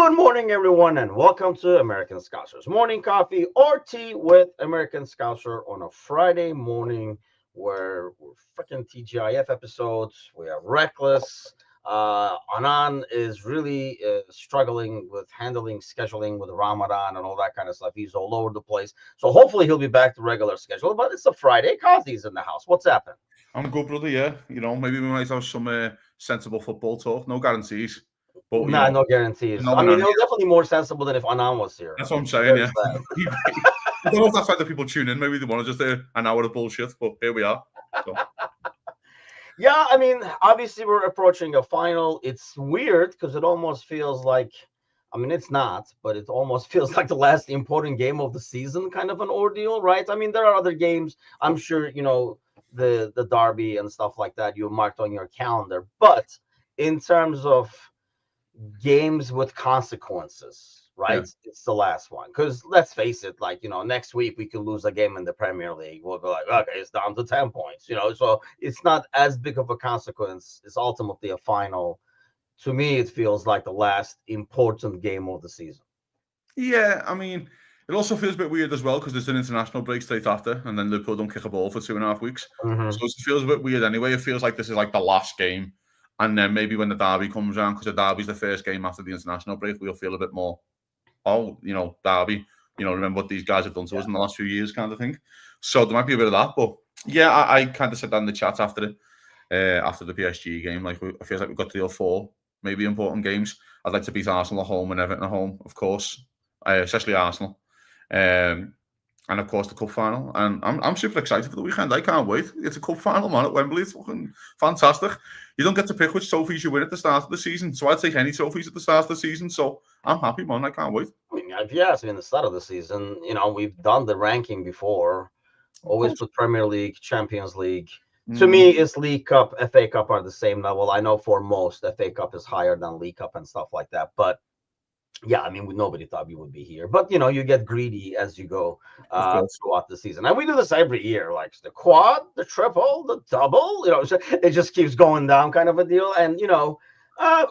Good morning, everyone, and welcome to American Scousers Morning Coffee or Tea with American Scouser on a Friday morning where we're freaking TGIF episodes. We are reckless. Anan is really struggling with handling scheduling with Ramadan and all that kind of stuff. He's all over the place. So hopefully he'll be back to regular schedule. But it's a Friday. Kazi's in the house. What's happening? I'm good, brother. Yeah, maybe we might have some sensible football talk. No guarantees, but Nah, no guarantees. I knowing mean, it Andy, was definitely more sensible than if Anan was here. that's what I'm saying. There's Yeah, that. I don't know if that's why the people tune in. Maybe they want to just hear an hour of bullshit, but here we are. So. Yeah, I mean, obviously we're approaching a final. It's weird because it almost feels like, I mean, it's not, but it almost feels like the last important game of the season, kind of an ordeal, right? I mean, there are other games. I'm sure, the derby and stuff like that you marked on your calendar, but in terms of games with consequences, Yeah, right? It's the last one. Because let's face it, like, next week we could lose a game in the Premier League. We'll be like, okay, it's down to 10 points, so it's not as big of a consequence. It's ultimately a final. To me, it feels like the last important game of the season. yeah. I mean, it also feels a bit weird as well because there's an international break straight after, and then Liverpool don't kick a ball for 2.5 weeks. Mm-hmm. So it feels a bit weird anyway. It feels like this is like the last game, and then maybe when the derby comes around, because the derby's the first game after the international break, we'll feel a bit more. Oh, Derby, remember what these guys have done to us in the last few years, kind of thing. So there might be a bit of that, but yeah, I kind of said that in the chat after it, after the PSG game. Like, I feel like we've got 3 or 4 maybe important games. I'd like to beat Arsenal at home and Everton at home, of course, especially Arsenal, and of course the cup final. And I'm super excited for the weekend. I can't wait. It's a cup final, man, at Wembley. It's fucking fantastic. You don't get to pick which trophies you win at the start of the season, so I'd take any trophies at the start of the season. So I'm happy, man. I can't wait. I mean, if you asked me in the start of the season, we've done the ranking before. Of Always course. put Premier League, Champions League. To Mm, me, it's League Cup, FA Cup are the same level. I know for most, FA Cup is higher than League Cup and stuff like that. But yeah, I mean, nobody thought we would be here. But you get greedy as you go of course. throughout the season, and we do this every year, like the quad, the triple, the double. So it just keeps going down, kind of a deal. And uh,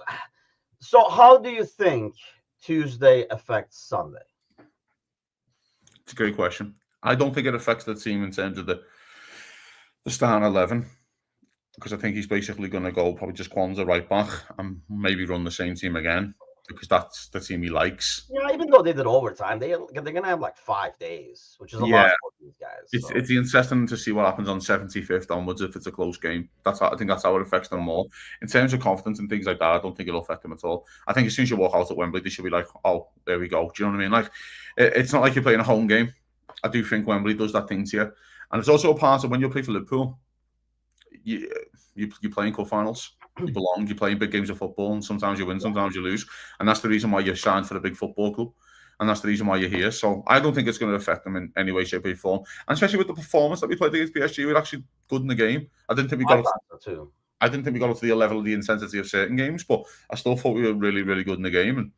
so how do you think Tuesday affects Sunday? It's a great question. I don't think it affects the team in terms of the starting 11, because I think he's basically going to go probably just Kwanzaa right back and maybe run the same team again because that's the team he likes. Even though they did overtime, they're gonna have like 5 days, which is a lot Yeah, for these guys. it's So it's interesting to see what happens on 75th onwards if it's a close game. I think that's how it affects them more. In terms of confidence and things like that, I don't think it'll affect them at all. I think as soon as you walk out at Wembley, they should be like, "Oh, there we go." Do you know what I mean? Like, it's not like you're playing a home game. I do think Wembley does that thing to you, and it's also a part of when you play for Liverpool. You you play in cup finals. You belong. You play in big games of football, and sometimes you win, sometimes you lose, and that's the reason why you're signed for a big football club, and that's the reason why you're here. So I don't think it's going to affect them in any way, shape, or form, and especially with the performance that we played against PSG, we were actually good in the game. I thought so too. I didn't think we got up to the level of the intensity of certain games, but I still thought we were really, really good in the game, and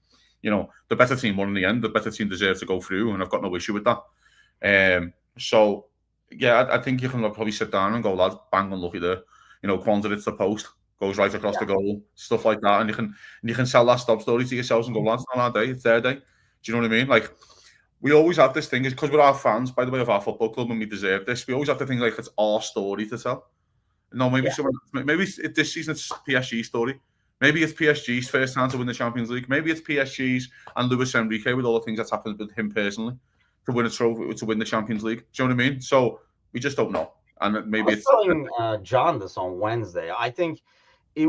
the better team won in the end. The better team deserved to go through, and I've got no issue with that. So yeah, I think you can probably sit down and go, lads, bang unlucky there. Kwanzaa hits the post, goes right across the goal, stuff like that, and you can sell that stop story to yourselves and go, lads, it's not our day, it's their day. Do you know what I mean? Like, we always have this thing, is because we're our fans, by the way, of our football club, and we deserve this. We always have to think like it's our story to tell. No, maybe Yeah. this season it's PSG's story. Maybe it's PSG's first time to win the Champions League. Maybe it's PSG's and Luis Enrique with all the things that's happened with him personally to win a trophy, to win the Champions League. Do you know what I mean? So we just don't know, and I maybe was it's telling John this on Wednesday. I think it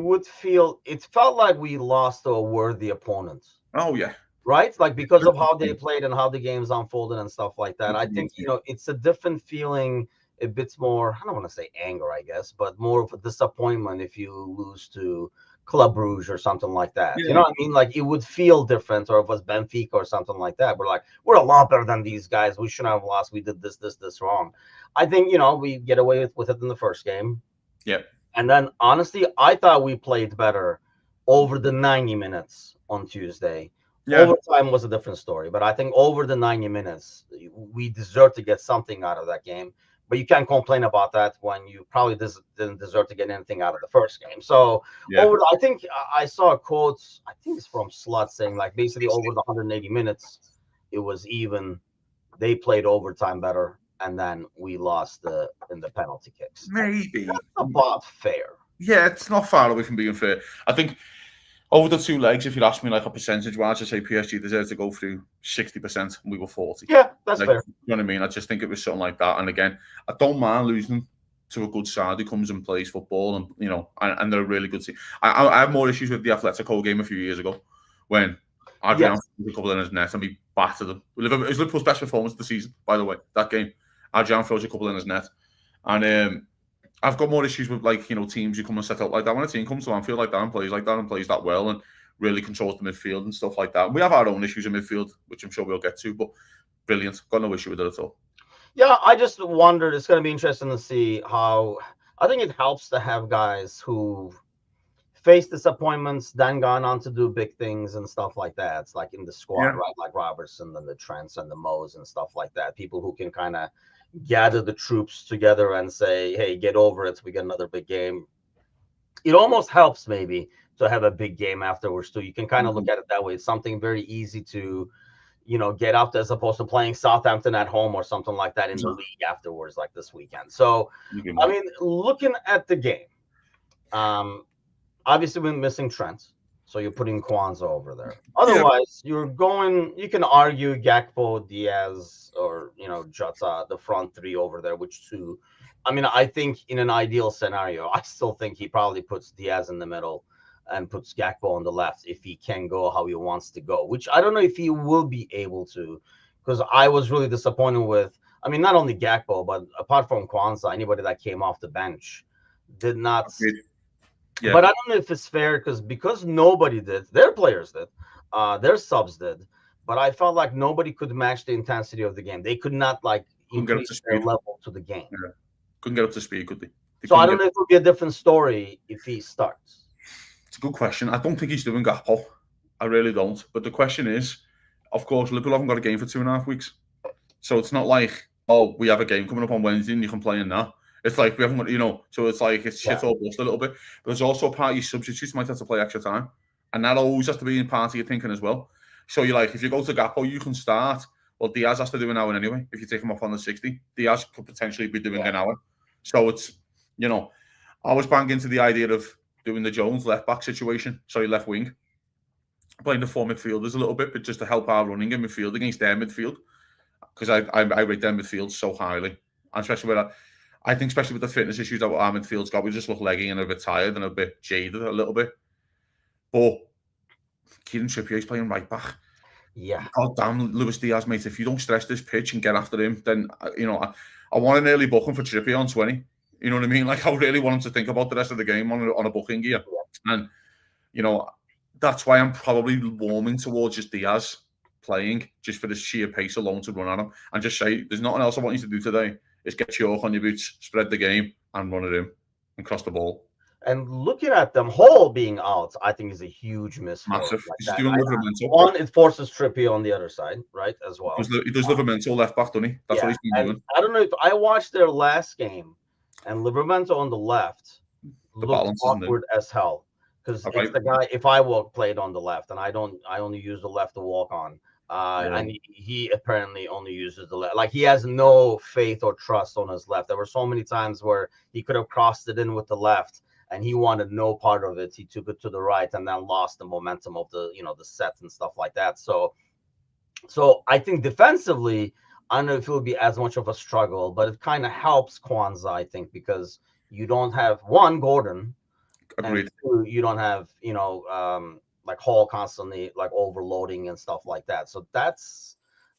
felt like we lost to a worthy opponent, oh yeah, right? Like because of how they played and how the games unfolded and stuff like that. I think, it's a different feeling, a bit more, I don't want to say anger, I guess, but more of a disappointment if you lose to Club Brugge or something like that. You know yeah, what I mean? Like it would feel different, or if it was Benfica or something like that. We're like, we're a lot better than these guys. We shouldn't have lost. We did this wrong. I think, we get away with it in the first game. yeah, And then honestly, I thought we played better over the 90 minutes on Tuesday. yeah. Overtime was a different story, but I think over the 90 minutes, we deserve to get something out of that game but you can't complain about that when you probably didn't deserve to get anything out of the first game. So Yeah. I think I saw a quote, I think it's from Slut, saying like basically over the 180 minutes, it was even. They played overtime better, and then we lost in the penalty kicks. Maybe. That's about fair. Yeah, it's not far away from being fair. I think over the two legs, if you'd ask me like a percentage wise, I'd say PSG deserves to go through 60% and we were 40. Yeah, that's like, fair. You know what I mean? I just think it was something like that. And again, I don't mind losing to a good side who comes and plays football, and and they're a really good team. I have more issues with the Atletico game a few years ago when Adrian threw a couple in his net and we battered them. It was Liverpool's best performance of the season, by the way, that game. Adrian throws a couple in his net. And I've got more issues with teams who come and set up like that. When a team comes to Anfield like that and plays that well and really controls the midfield and stuff like that. We have our own issues in midfield, which I'm sure we'll get to, but brilliant. Got no issue with it at all. Yeah, I just wondered. It's going to be interesting to see how. I think it helps to have guys who face disappointments, then gone on to do big things and stuff like that. It's like in the squad, right? Like Robertson and the Trents and the Moes and stuff like that. People who can kind of gather the troops together and say, hey, get over it. We get another big game. It almost helps maybe to have a big game afterwards too. You can kind of look at it that way. It's something very easy to, get out as opposed to playing Southampton at home or something like that in the league afterwards, like this weekend. So, I mean, looking at the game, obviously we're missing Trent, so you're putting Kwanzaa over there. Otherwise, you can argue Gakpo, Diaz, or Jota, the front three over there, which two. I mean, I think in an ideal scenario, I still think he probably puts Diaz in the middle and puts Gakpo on the left if he can go how he wants to go, which I don't know if he will be able to, because I was really disappointed with, I mean, not only Gakpo, but apart from Kwanzaa, anybody that came off the bench did not. Yeah. But I don't know if it's fair because nobody did. Their players did. Their subs did. But I felt like nobody could match the intensity of the game. They could not increase their level to the game. Yeah. Couldn't get up to speed, could they? So I don't know if it would be a different story if he starts. It's a good question. I don't think he's doing Gakpo. I really don't. But the question is, of course, Liverpool haven't got a game for 2.5 weeks. So it's not like, oh, we have a game coming up on Wednesday and you can play in that. It's like we haven't got, so it's like it's shit or bust a little bit. But there's also a part of your substitutes might have to play extra time. And that always has to be in part of your thinking as well. So you're like, if you go to Gakpo, you can start. Well, Diaz has to do an hour anyway. If you take him off on the 60, Diaz could potentially be doing an hour. So it's, I was banging into the idea of doing the Jones left-back situation. Sorry, left wing. Playing the four midfielders a little bit, but just to help our running in midfield against their midfield. Because I rate their midfield so highly. And especially especially with the fitness issues that our midfield's got, we just look leggy and a bit tired and a bit jaded a little bit. But Kieran Trippier's playing right back. Yeah. God damn, Luis Diaz, mate. If you don't stress this pitch and get after him, then, I want an early booking for Trippier on 20. You know what I mean? Like, I really want him to think about the rest of the game on a booking gear. And, that's why I'm probably warming towards just Diaz playing, just for the sheer pace alone to run at him. And just say, there's nothing else I want you to do today. Is get York on your boots, spread the game, and run it in and cross the ball. And looking at them, Hall being out, I think is a huge miss. Massive. He's doing Livramento. One, it forces Trippier on the other side, right, as well. He does Livramento left back, doesn't he? That's what he's been doing. I don't know if I watched their last game, and Livramento on the left looked awkward as hell. Because it's the guy, if I played on the left, and I only use the left to walk on. And he apparently only uses the left. Like, he has no faith or trust on his left. There were so many times where he could have crossed it in with the left, and he wanted no part of it. He took it to the right and then lost the momentum of the the set and stuff like that. So I think defensively, I don't know if it will be as much of a struggle, but it kind of helps Kwanzaa, I think, because you don't have Gordon. Agreed. And two, you don't have like Hall constantly like overloading and stuff like that. So that's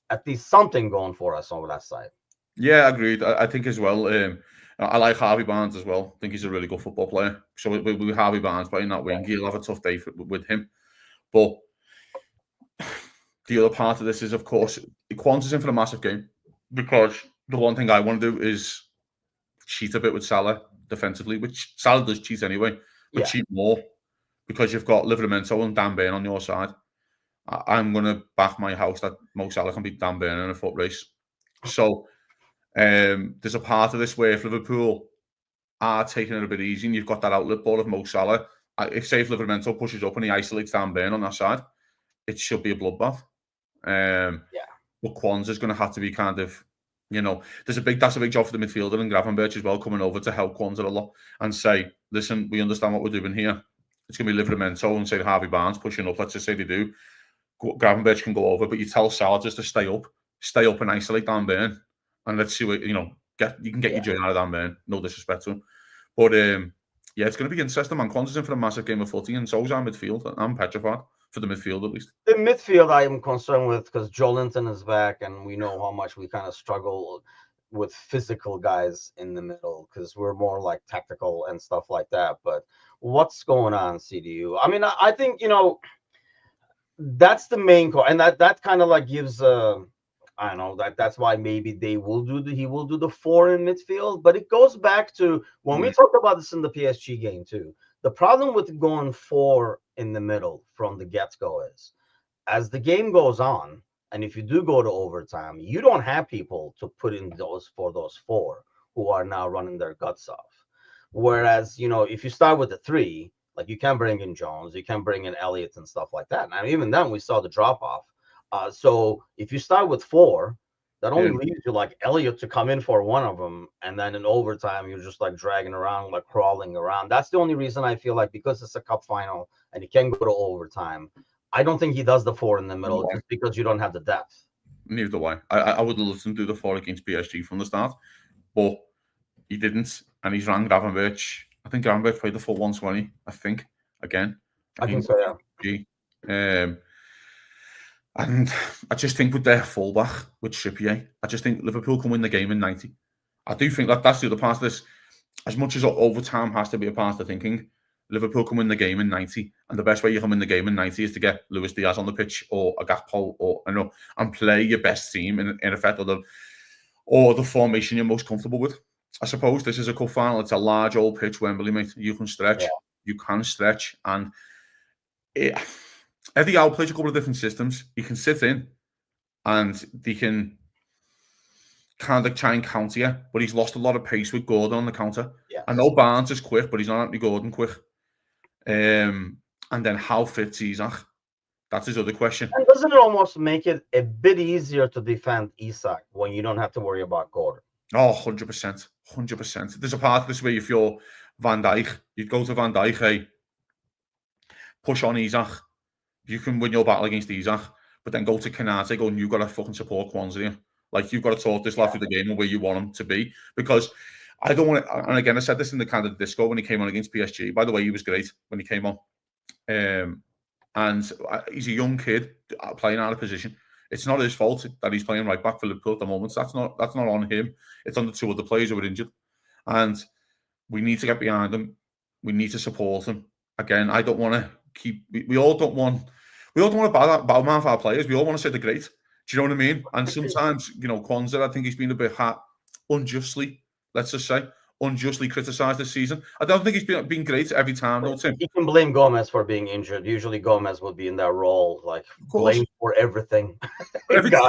at least something going for us over that side. Yeah, agreed. I think as well. I like Harvey Barnes as well. I think he's a really good football player. So with Harvey Barnes playing that wing, he'll have a tough day with him. But the other part of this is, of course, Kwanzaa's in for a massive game, because the one thing I want to do is cheat a bit with Salah defensively, which Salah does cheat anyway, but cheat more. Because you've got Livramento and Dan Burn on your side. I'm going to back my house that Mo Salah can beat Dan Burn in a foot race. So There's a part of this where if Liverpool are taking it a bit easy and you've got that outlet ball of Mo Salah, if Livramento pushes up and he isolates Dan Burn on that side, it should be a bloodbath. But Kwanzaa's going to have to be kind of, that's a big job for the midfielder and Gravenberch as well, coming over to help Kwanzaa a lot and say, listen, we understand what we're doing here. It's going to be Livramento and say Harvey Barnes pushing up. Let's just say they do. Gravenberch can go over, but you tell Salah just to stay up and isolate Dan Burn, and let's see what you can get your joy out of Dan Burn. No disrespect to him, but it's going to be interesting. Man, Kwanzaa's in for a massive game of footy, and so's our midfield. I'm petrified for the midfield at least. The midfield I am concerned with because Joelinton is back, and we know how much we kind of struggle with physical guys in the middle because we're more like tactical and stuff like that. But what's going on, CDU? I mean, I think that's the main core, and that kind of like gives I don't know, that's why maybe he will do the 4 in midfield. But it goes back to when we talked about this in the PSG game too. The problem with going 4 in the middle from the get-go is, as the game goes on, and if you do go to overtime, you don't have people to put in those 4 who are now running their guts off. Whereas, if you start with the 3, like you can bring in Jones, you can bring in Elliott and stuff like that. And even then, we saw the drop-off. So if you start with 4, that only leaves you like Elliott to come in for one of them, and then in overtime you're just like dragging around, like crawling around. That's the only reason I feel like, because it's a cup final and you can go to overtime, I don't think he does the 4 in the middle just because you don't have the depth. Neither do I. I would love to do the 4 against PSG from the start, but he didn't, and he's ran Gravenberch. I think Gravenberch played the full 120. I think again. I think so. Yeah. And I just think with their fullback, with Trippier, I just think Liverpool can win the game in 90. I do think that's the other part of this. As much as overtime has to be a part of the thinking, Liverpool can win the game in 90. And the best way you can win the game in 90 is to get Luis Diaz on the pitch or a Gakpo and play your best team in effect or the formation you're most comfortable with. I suppose this is a cup final. It's a large old pitch, Wembley, mate. You can stretch. Yeah. You can stretch. And Eddie Howe plays a couple of different systems. He can sit in and they can kind of try and counter you, but he's lost a lot of pace with Gordon on the counter. Yes. I know Barnes is quick, but he's not Anthony Gordon quick. And then how fit's Isak? That's his other question. And doesn't it almost make it a bit easier to defend Isak when you don't have to worry about Gordon? Oh, 100%. 100%. There's a part of this where if you're Van Dijk, you'd go to Van Dijk, hey, push on Isak. You can win your battle against Isak, but then go to Kanate, go, and you've got to fucking support Kwanzaa here. Like, you've got to talk this lad through the game and where you want him to be. Because I don't want to, and again, I said this in the kind of disco when he came on against PSG. By the way, he was great when he came on. And he's a young kid playing out of position. It's not his fault that he's playing right back for Liverpool at the moment. That's not on him. It's on the 2 other players who were injured. And we need to get behind him. We need to support him. Again, I don't want to keep, we all don't want to bow man for our players. We all want to say they're great. Do you know what I mean? And sometimes, Kwanzaa, I think he's been a bit unjustly, let's just say, criticised this season. I don't think he's been great every time, though, Tim. You can blame Gomez for being injured. Usually Gomez would be in that role, like, blamed for everything. Every guy.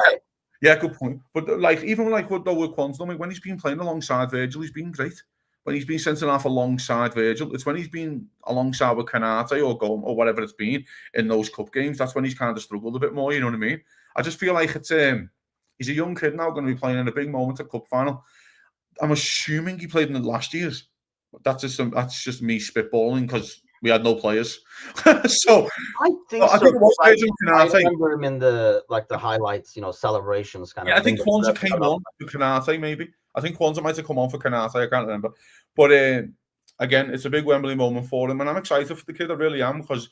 Yeah, good point. But, even with Kwanzaa, when he's been playing alongside Virgil, he's been great. When he's been sent off alongside Virgil, it's when he's been alongside with Kanate or Gomez or whatever it's been in those cup games. That's when he's kind of struggled a bit more, you know what I mean? I just feel like it's he's a young kid now, going to be playing in a big moment at cup final. I'm assuming he played in the last years. That's just me spitballing because we had no players. So I think I remember him in the highlights, celebrations kind of. Yeah, I think Kwanzaa came on for Kanate, maybe. I think Kwanzaa might have come on for Kanate. I can't remember. But again, it's a big Wembley moment for him, and I'm excited for the kid. I really am, because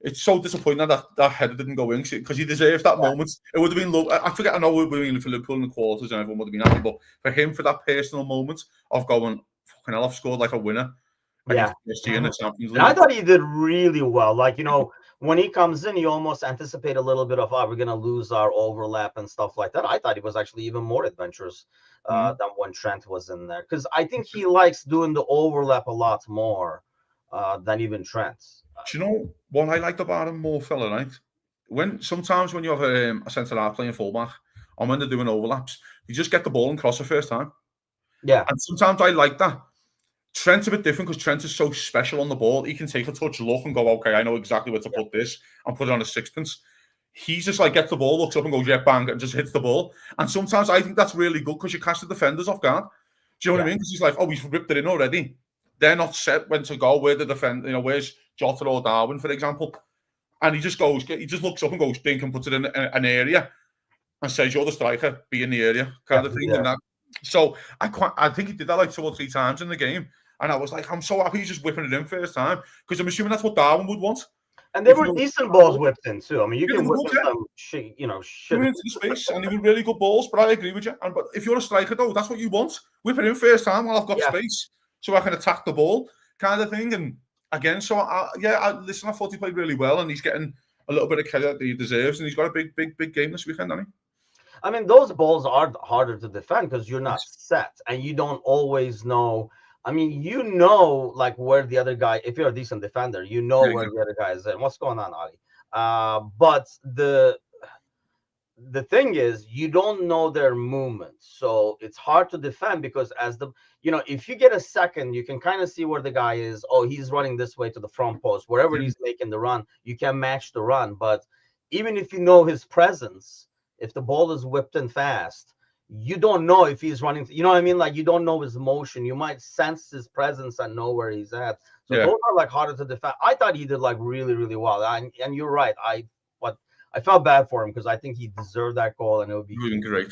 it's so disappointing that header didn't go in, because he deserves that moment. It would have been low. I forget. I know it would have been for Liverpool in the quarters, and everyone would have been happy. But for him, for that personal moment of going, fucking hell, I've scored like a winner. Yeah, in the Champions League. I thought he did really well. Like, when he comes in, you almost anticipate a little bit of, we're going to lose our overlap and stuff like that. I thought he was actually even more adventurous than when Trent was in there, because I think he likes doing the overlap a lot more than even Trent. Do you know what I liked about him more, fella, right? Sometimes when you have a centre-half playing fullback, and when they're doing overlaps, you just get the ball and cross the first time. Yeah. And sometimes I like that. Trent's a bit different because Trent is so special on the ball. He can take a touch, look, and go, okay, I know exactly where to put this and put it on a sixpence. He's just like, gets the ball, looks up and goes, yeah, bang, and just hits the ball. And sometimes I think that's really good because you catch the defenders off guard. Do you know what I mean? Because he's like, oh, he's ripped it in already. They're not set when to go, where the defend, where's Jota or Darwin, for example. And he just looks up and goes, dink, and puts it in an area and says, you're the striker, be in the area, kind of thing. Yeah. And that. So I think he did that like 2 or 3 times in the game. And I was like, I'm so happy he's just whipping it in first time because I'm assuming that's what Darwin would want. And they were decent balls whipped in too. I mean, you can whip some shit, shit into the space, and they were really good balls. But I agree with you. But if you're a striker, though, that's what you want. Whip it in first time while I've got space, so I can attack the ball, kind of thing. And again, so listen, I thought he played really well, and he's getting a little bit of credit that he deserves, and he's got a big game this weekend, hasn't he? I mean, those balls are harder to defend because you're not set, and you don't always know. I mean, like where the other guy, if you're a decent defender, where the other guy is in. What's going on, Ali? But the thing is, you don't know their movements. So it's hard to defend because if you get a second, you can kind of see where the guy is. Oh, he's running this way to the front post. Wherever he's making the run, you can match the run. But even if you know his presence, if the ball is whipped in fast, you don't know if he's running. You know what I mean? Like, you don't know his motion. You might sense his presence and know where he's at. So those are like harder to defend. I thought he did like really, really well. And you're right. I felt bad for him because I think he deserved that goal, and it would be really great.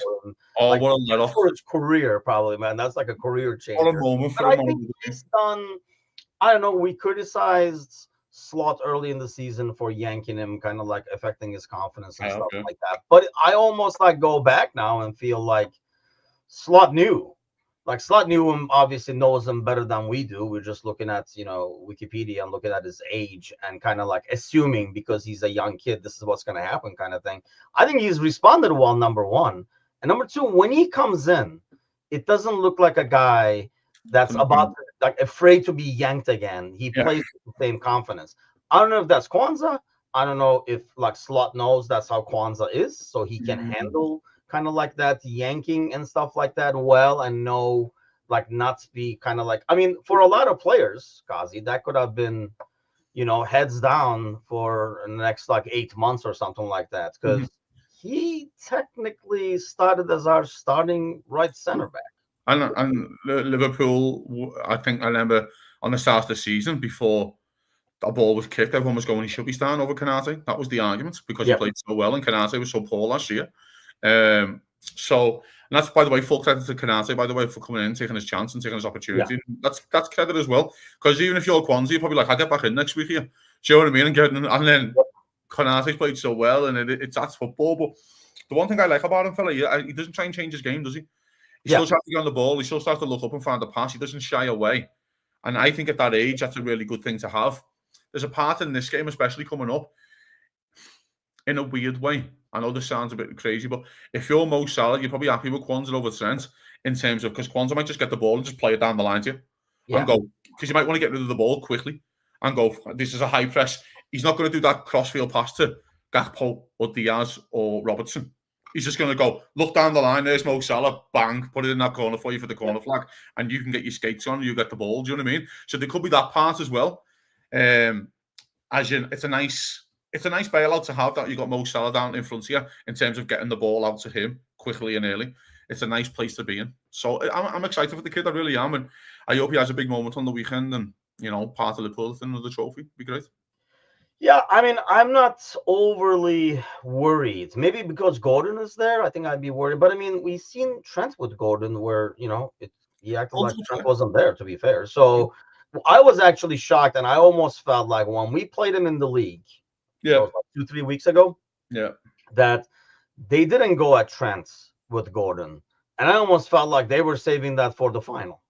What a let off for his career, probably, man. That's like a career changer. What a moment for him. I think he's done. I don't know. We criticized Slot early in the season for yanking him, kind of like affecting his confidence and stuff like that. But I almost like go back now and feel like Slot knew. Like, Slot knew him, obviously knows him better than we do. We're just looking at, Wikipedia and looking at his age and kind of like assuming because he's a young kid, this is what's going to happen kind of thing. I think he's responded well, number one. And number two, when he comes in, it doesn't look like a guy that's afraid to be yanked again. He plays with the same confidence. I don't know if that's Kwanzaa. I don't know if like Slot knows that's how Kwanzaa is, so he can handle kind of like that yanking and stuff like that well, and know like not to be kind of like, I mean, for a lot of players, Kazi, that could have been, heads down for the next like 8 months or something like that, because he technically started as our starting right center back. And Liverpool, I think I remember on the start of the season, before the ball was kicked, everyone was going, he should be starting over Konate. That was the argument, because he played so well and Konate was so poor last year. So, and that's, by the way, full credit to Konate, by the way, for coming in, taking his chance and taking his opportunity. That's credit as well, because even if you're Kwanzaa, you're probably like, I'll get back in next week here. Do you know what I mean? And then Konate's played so well, and that's football. But the one thing I like about him, fella, he doesn't try and change his game, does he? He still tries to get on the ball. He still starts to look up and find the pass. He doesn't shy away. And I think at that age, that's a really good thing to have. There's a part in this game, especially coming up, in a weird way. I know this sounds a bit crazy, but if you're Mo Salah, you're probably happy with Kwanzaa over Trent, in terms of, because Kwanzaa might just get the ball and just play it down the line to you and go, because you might want to get rid of the ball quickly and go, this is a high press. He's not going to do that crossfield pass to Gakpo or Diaz or Robertson. He's just going to go, look down the line, there's Mo Salah, bang, put it in that corner for you for the corner flag, and you can get your skates on, you get the ball. Do you know what I mean? So there could be that part as well. As in, it's a nice bailout to have that you got Mo Salah down in front of you in terms of getting the ball out to him quickly and early. It's a nice place to be in. So I'm excited for the kid, I really am, and I hope he has a big moment on the weekend and, part of the pull and the trophy. Be great. Yeah, I mean, I'm not overly worried. Maybe because Gordon is there, I think I'd be worried. But I mean, we've seen Trent with Gordon where, he acted like Trent wasn't there, to be fair. So I was actually shocked, and I almost felt like when we played him in the league, like 2-3 weeks ago, that they didn't go at Trent with Gordon. And I almost felt like they were saving that for the final.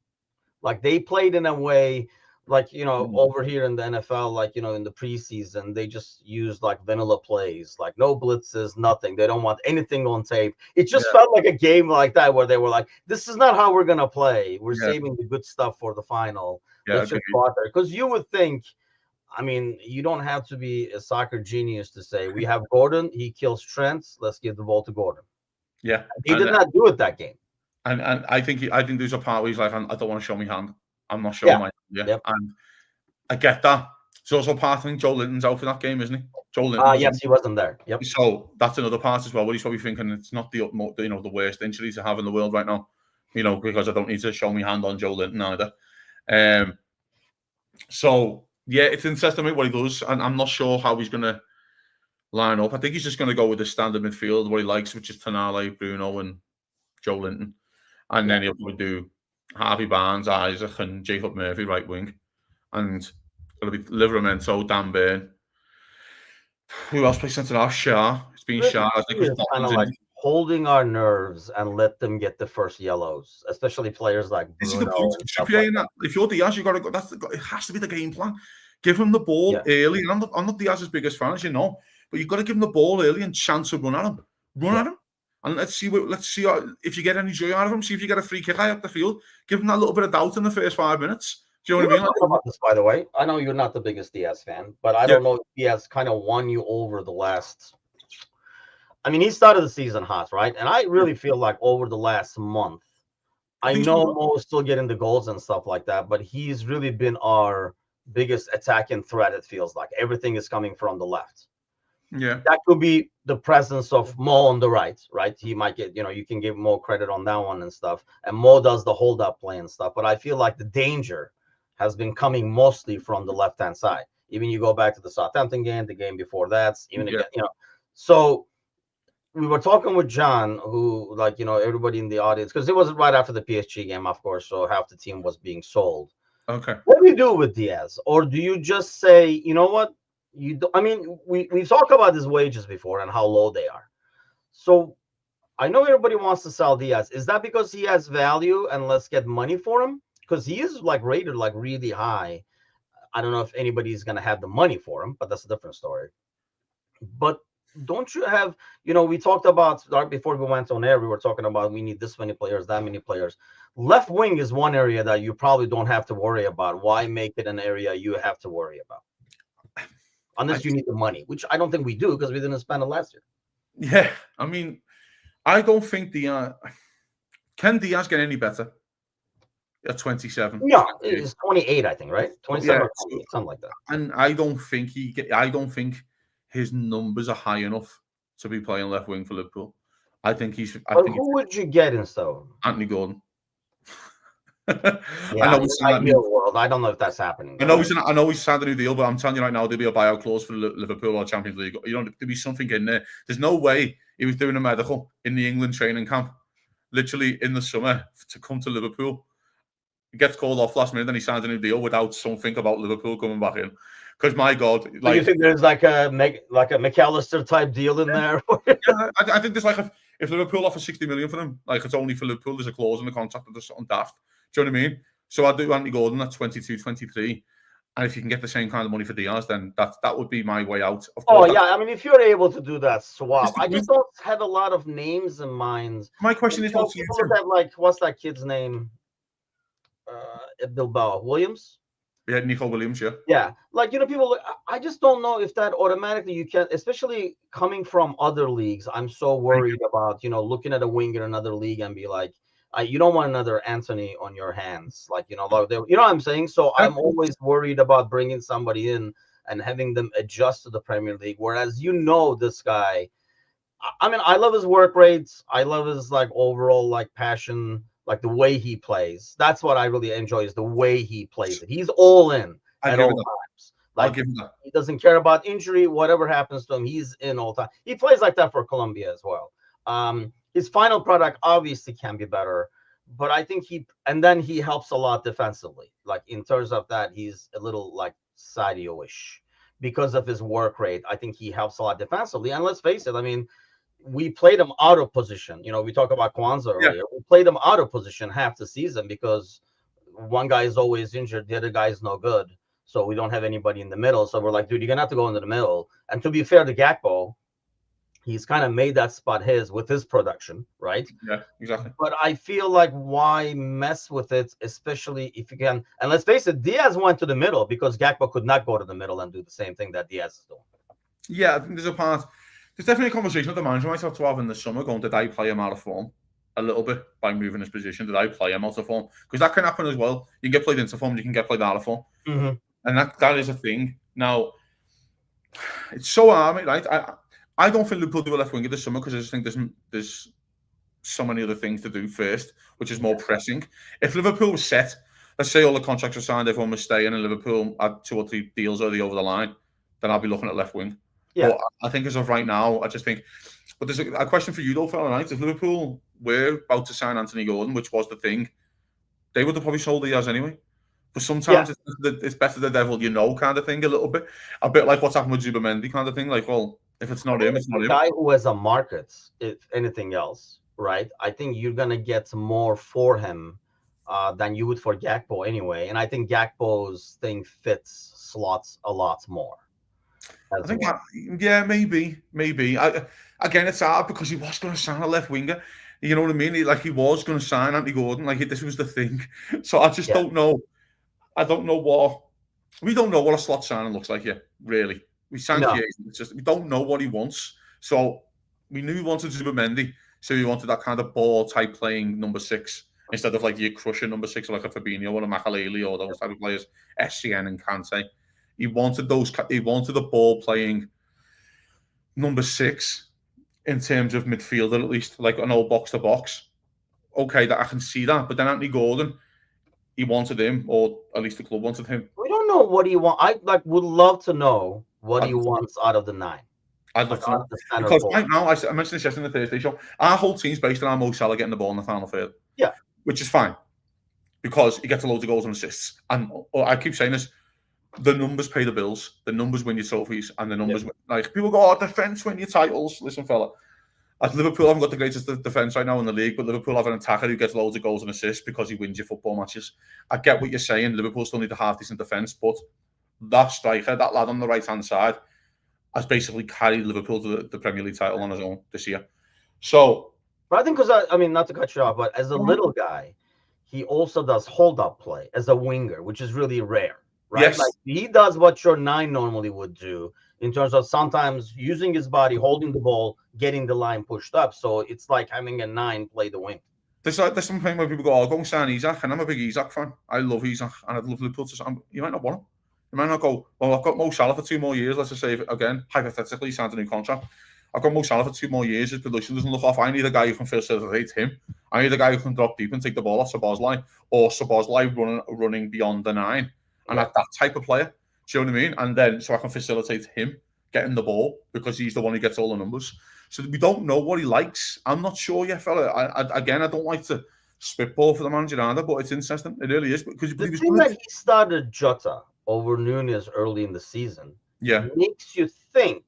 Like, they played in a way, like, over here in the NFL, like, in the preseason, they just used like vanilla plays, like no blitzes, nothing. They don't want anything on tape. It just felt like a game like that where they were like, this is not how we're going to play. We're saving the good stuff for the final. Let's just go out there. Because you would think, I mean, you don't have to be a soccer genius to say, we have Gordon, he kills Trent, let's give the ball to Gordon. Yeah, He did not do it that game. and I think there's a part where he's like, I don't want to show my hand. I'm not showing Yeah. my hand. Yeah, Yep. and I get that. It's also part, I think Joe Linton's out for that game, isn't he? Joe Linton was Yes, he wasn't there. Yep. So that's another part as well. Where he's probably thinking it's not the the worst injury to have in the world right now. Because I don't need to show my hand on Joe Linton either. So yeah, it's interesting what he does, and I'm not sure how he's going to line up. I think he's just going to go with the standard midfield, what he likes, which is Tonali, Bruno, and Joe Linton, and then he'll probably do Harvey Barnes, Isaac, and Jacob Murphy right wing, and it'll be Livramento, Dan Burn. Who else plays centre half? Shah. It's been Shah. I think it's kind of like holding our nerves and let them get the first yellows, especially players like Bruno. This is the point. If you're Diaz, you got to go. It has to be the game plan. Give him the ball early. And I'm not Diaz's biggest fan, as you know, but you've got to give him the ball early and chance to run at him. At him, and let's see if you get any joy out of him. See if you get a free kick out the field. Give him that little bit of doubt in the first 5 minutes. Do you know what I mean? About this, by the way, I know you're not the biggest Diaz fan, but I don't know if Diaz kind of won you over the last. I mean, he started the season hot, right? And I really feel like over the last month, I know Mo's still getting the goals and stuff like that, but he's really been our biggest attacking threat. It feels like everything is coming from the left. Yeah, that could be the presence of Mo on the right. He might get, you can give Mo credit on that one and stuff. And Mo does the hold up play and stuff. But I feel like the danger has been coming mostly from the left hand side. Even you go back to the Southampton game, the game before that, even again, So we were talking with John, who, everybody in the audience, because it was right after the PSG game, of course, so half the team was being sold. Okay. What do you do with Diaz? Or do you just say, you know what? We've talked about his wages before and how low they are. So I know everybody wants to sell Diaz. Is that because he has value and let's get money for him? Because he is rated really high. I don't know if anybody's going to have the money for him, but that's a different story. But don't you have, we talked about right before we went on air, we were talking about we need this many players, that many players. Left wing is one area that you probably don't have to worry about. Why make it an area you have to worry about? Unless you need the money, which I don't think we do because we didn't spend it last year. Yeah, I mean, I don't think can Diaz get any better at 27? No, it's 28, I think, right? 27 or 28, something like that. And I don't think his numbers are high enough to be playing left wing for Liverpool. I think he's. Who would you get instead? Anthony Gordon. I know it's ideal world. I don't know if that's happening. I know he's signed a new deal, but I'm telling you right now, there'll be a buyout clause for Liverpool or Champions League. There'll be something in there. There's no way he was doing a medical in the England training camp, literally in the summer, to come to Liverpool. He gets called off last minute, and he signs a new deal without something about Liverpool coming back in. Because my God, do you think there's like a McAllister type deal in there? I think there's if Liverpool offer 60 million for him, it's only for Liverpool. There's a clause in the contract that there's something daft. Do you know what I mean? So I'd do Anthony Gordon at 22, 23. And if you can get the same kind of money for Diaz, then that would be my way out. Of course, I mean, if you're able to do that swap, I just don't have a lot of names in mind. My question is, what's that kid's name? Bilbao Williams. Yeah, Nico Williams. Yeah, people. I just don't know if that automatically you can, especially coming from other leagues. I'm so worried about looking at a winger in another league and be like, you don't want another Anthony on your hands, you know what I'm saying. So I'm always worried about bringing somebody in and having them adjust to the Premier League. Whereas this guy, I mean, I love his work rates. I love his overall passion. The way he plays, that's what I really enjoy, is the way he plays it. He's all in at all times. I'll give him that. He doesn't care about injury, whatever happens to him, he's in all time. He plays like that for Colombia as well. His final product obviously can be better, but I think he helps a lot defensively. In terms of that, he's a little Sadio-ish because of his work rate. I think he helps a lot defensively. And let's face it, I mean, we played him out of position. We talk about Kwanzaa earlier. Yeah. We played him out of position half the season because one guy is always injured, the other guy is no good. So we don't have anybody in the middle. So we're like, dude, you're going to have to go into the middle. And to be fair to Gakpo, he's kind of made that spot his with his production, right? Yeah, exactly. But I feel like why mess with it, especially if you can. And let's face it, Diaz went to the middle because Gakpo could not go to the middle and do the same thing that Diaz is doing. Yeah, I think there's There's definitely a conversation that the manager might have to have in the summer going, did I play him out of form a little bit by moving his position? Did I play him out of form? Because that can happen as well. You can get played into form, you can get played out of form. Mm-hmm. And that is a thing. Now, it's so hard, right? I don't think Liverpool do a left winger this summer because I just think there's so many other things to do first, which is more pressing. If Liverpool was set, let's say all the contracts were signed, everyone was staying, and Liverpool had 2 or 3 deals already over the line, then I'll be looking at left wing. Yeah. But I think as of right now, I just think. But there's a question for you though, fella, right? If Liverpool were about to sign Anthony Gordon, which was the thing, they would have probably sold Diaz anyway. But sometimes it's better the devil you know kind of thing, a little bit like what's happened with Zubamendi kind of thing. Like, well, if it's not him, it's not him. Guy who has a market, if anything else, right? I think you're gonna get more for him than you would for Gakpo anyway. And I think Gakpo's thing fits slots a lot more. I think, yeah, maybe. Again, it's hard because he was going to sign a left winger. You know what I mean? He was going to sign Anthony Gordon. Like, this was the thing. So I just don't know. I don't know what. We don't know what a slot signing looks like yet, really. We signed it's just we don't know what he wants. So we knew he wanted Zubamendi. So we wanted that kind of ball type playing number 6 instead of like your crushing number 6 like a Fabinho or a Makaleli or those type of players, SCN and Kante. He wanted the ball playing number 6 in terms of midfielder, at least, like an old box to box. Okay, that I can see that. But then Anthony Gordon, he wanted him, or at least the club wanted him. We don't know what he wants. I would love to know what he wants out of the 9. I'd love to know. Because right now, I mentioned this yesterday in the Thursday show, our whole team's based on Mo Salah getting the ball in the final third. Yeah. Which is fine. Because he gets a loads of goals and assists. And I keep saying this, the numbers pay the bills, the numbers win your trophies, and the numbers like people go, defense win your titles. Listen, fella, as Liverpool haven't got the greatest defense right now in the league, but Liverpool have an attacker who gets loads of goals and assists because he wins your football matches. I get what you're saying. Liverpool still need a half decent defense, but that striker, that lad on the right hand side, has basically carried Liverpool to the Premier League title on his own this year. So, but I think because I mean, not to cut you off, but as a little guy, he also does hold up play as a winger, which is really rare. Right? Yes. Like he does what your 9 normally would do in terms of sometimes using his body, holding the ball, getting the line pushed up. So it's like having a 9 play the wing. There's something where people go, go and sign Isak, and I'm a big Isak fan. I love Isak, and I'd love Liverpool to sign. You might not want him. You might not go, well, I've got Mo Salah for 2 more years. Let's just say, again, hypothetically, he signed a new contract. I've got Mo Salah for 2 more years. His production doesn't look off. I need a guy who can facilitate him. I need a guy who can drop deep and take the ball off Szoboszlai, or Szoboszlai running beyond the 9. And that type of player. Do you know what I mean? And then so I can facilitate him getting the ball because he's the one who gets all the numbers. So we don't know what he likes. I'm not sure yet, fella. I don't like to spitball for the manager either, but it's interesting. It really is. Because the thing that he started Jota over Nunez early in the season makes you think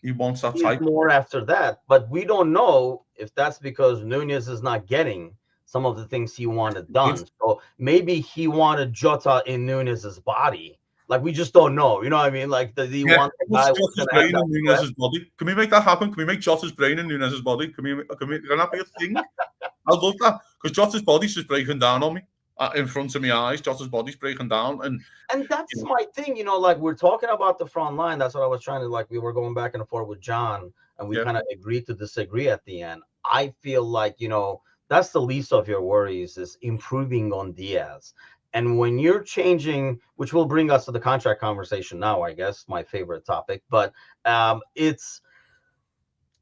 he wants that type more after that. But we don't know if that's because Nunez is not getting some of the things he wanted done. So maybe he wanted Jota in Nunez's body. Like, we just don't know. You know what I mean? Like, he wants the guy Jota's brain in Nunez's body. Can we make that happen? Can we make Jota's brain in Nunez's body? Can that be a thing? I love that. Because Jota's body's just breaking down on me. In front of my eyes, Jota's body's breaking down. And that's my thing, like we're talking about the front line. That's what I was trying to, we were going back and forth with John, and we kind of agreed to disagree at the end. I feel like, that's the least of your worries, is improving on Diaz. And when you're changing, which will bring us to the contract conversation now, I guess, my favorite topic, but it's,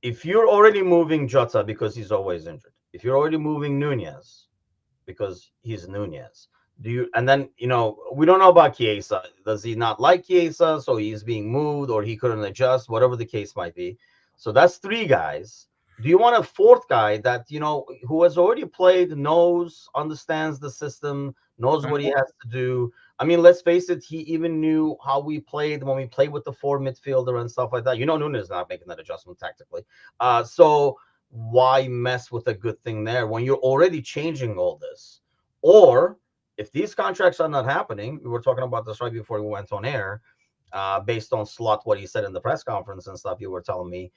if you're already moving Jota because he's always injured, if you're already moving Nunez because he's Nunez, and then, we don't know about Chiesa. Does he not like Chiesa, so he's being moved, or he couldn't adjust, whatever the case might be. So that's 3 guys. Do you want a 4th guy that, who has already played, understands the system, knows what he has to do? I mean, let's face it, he even knew how we played when we played with the 4 midfielder and stuff like that. Nunez is not making that adjustment tactically. So why mess with a good thing there when you're already changing all this? Or if these contracts are not happening, we were talking about this right before we went on air, based on Slot, what he said in the press conference and stuff you were telling me,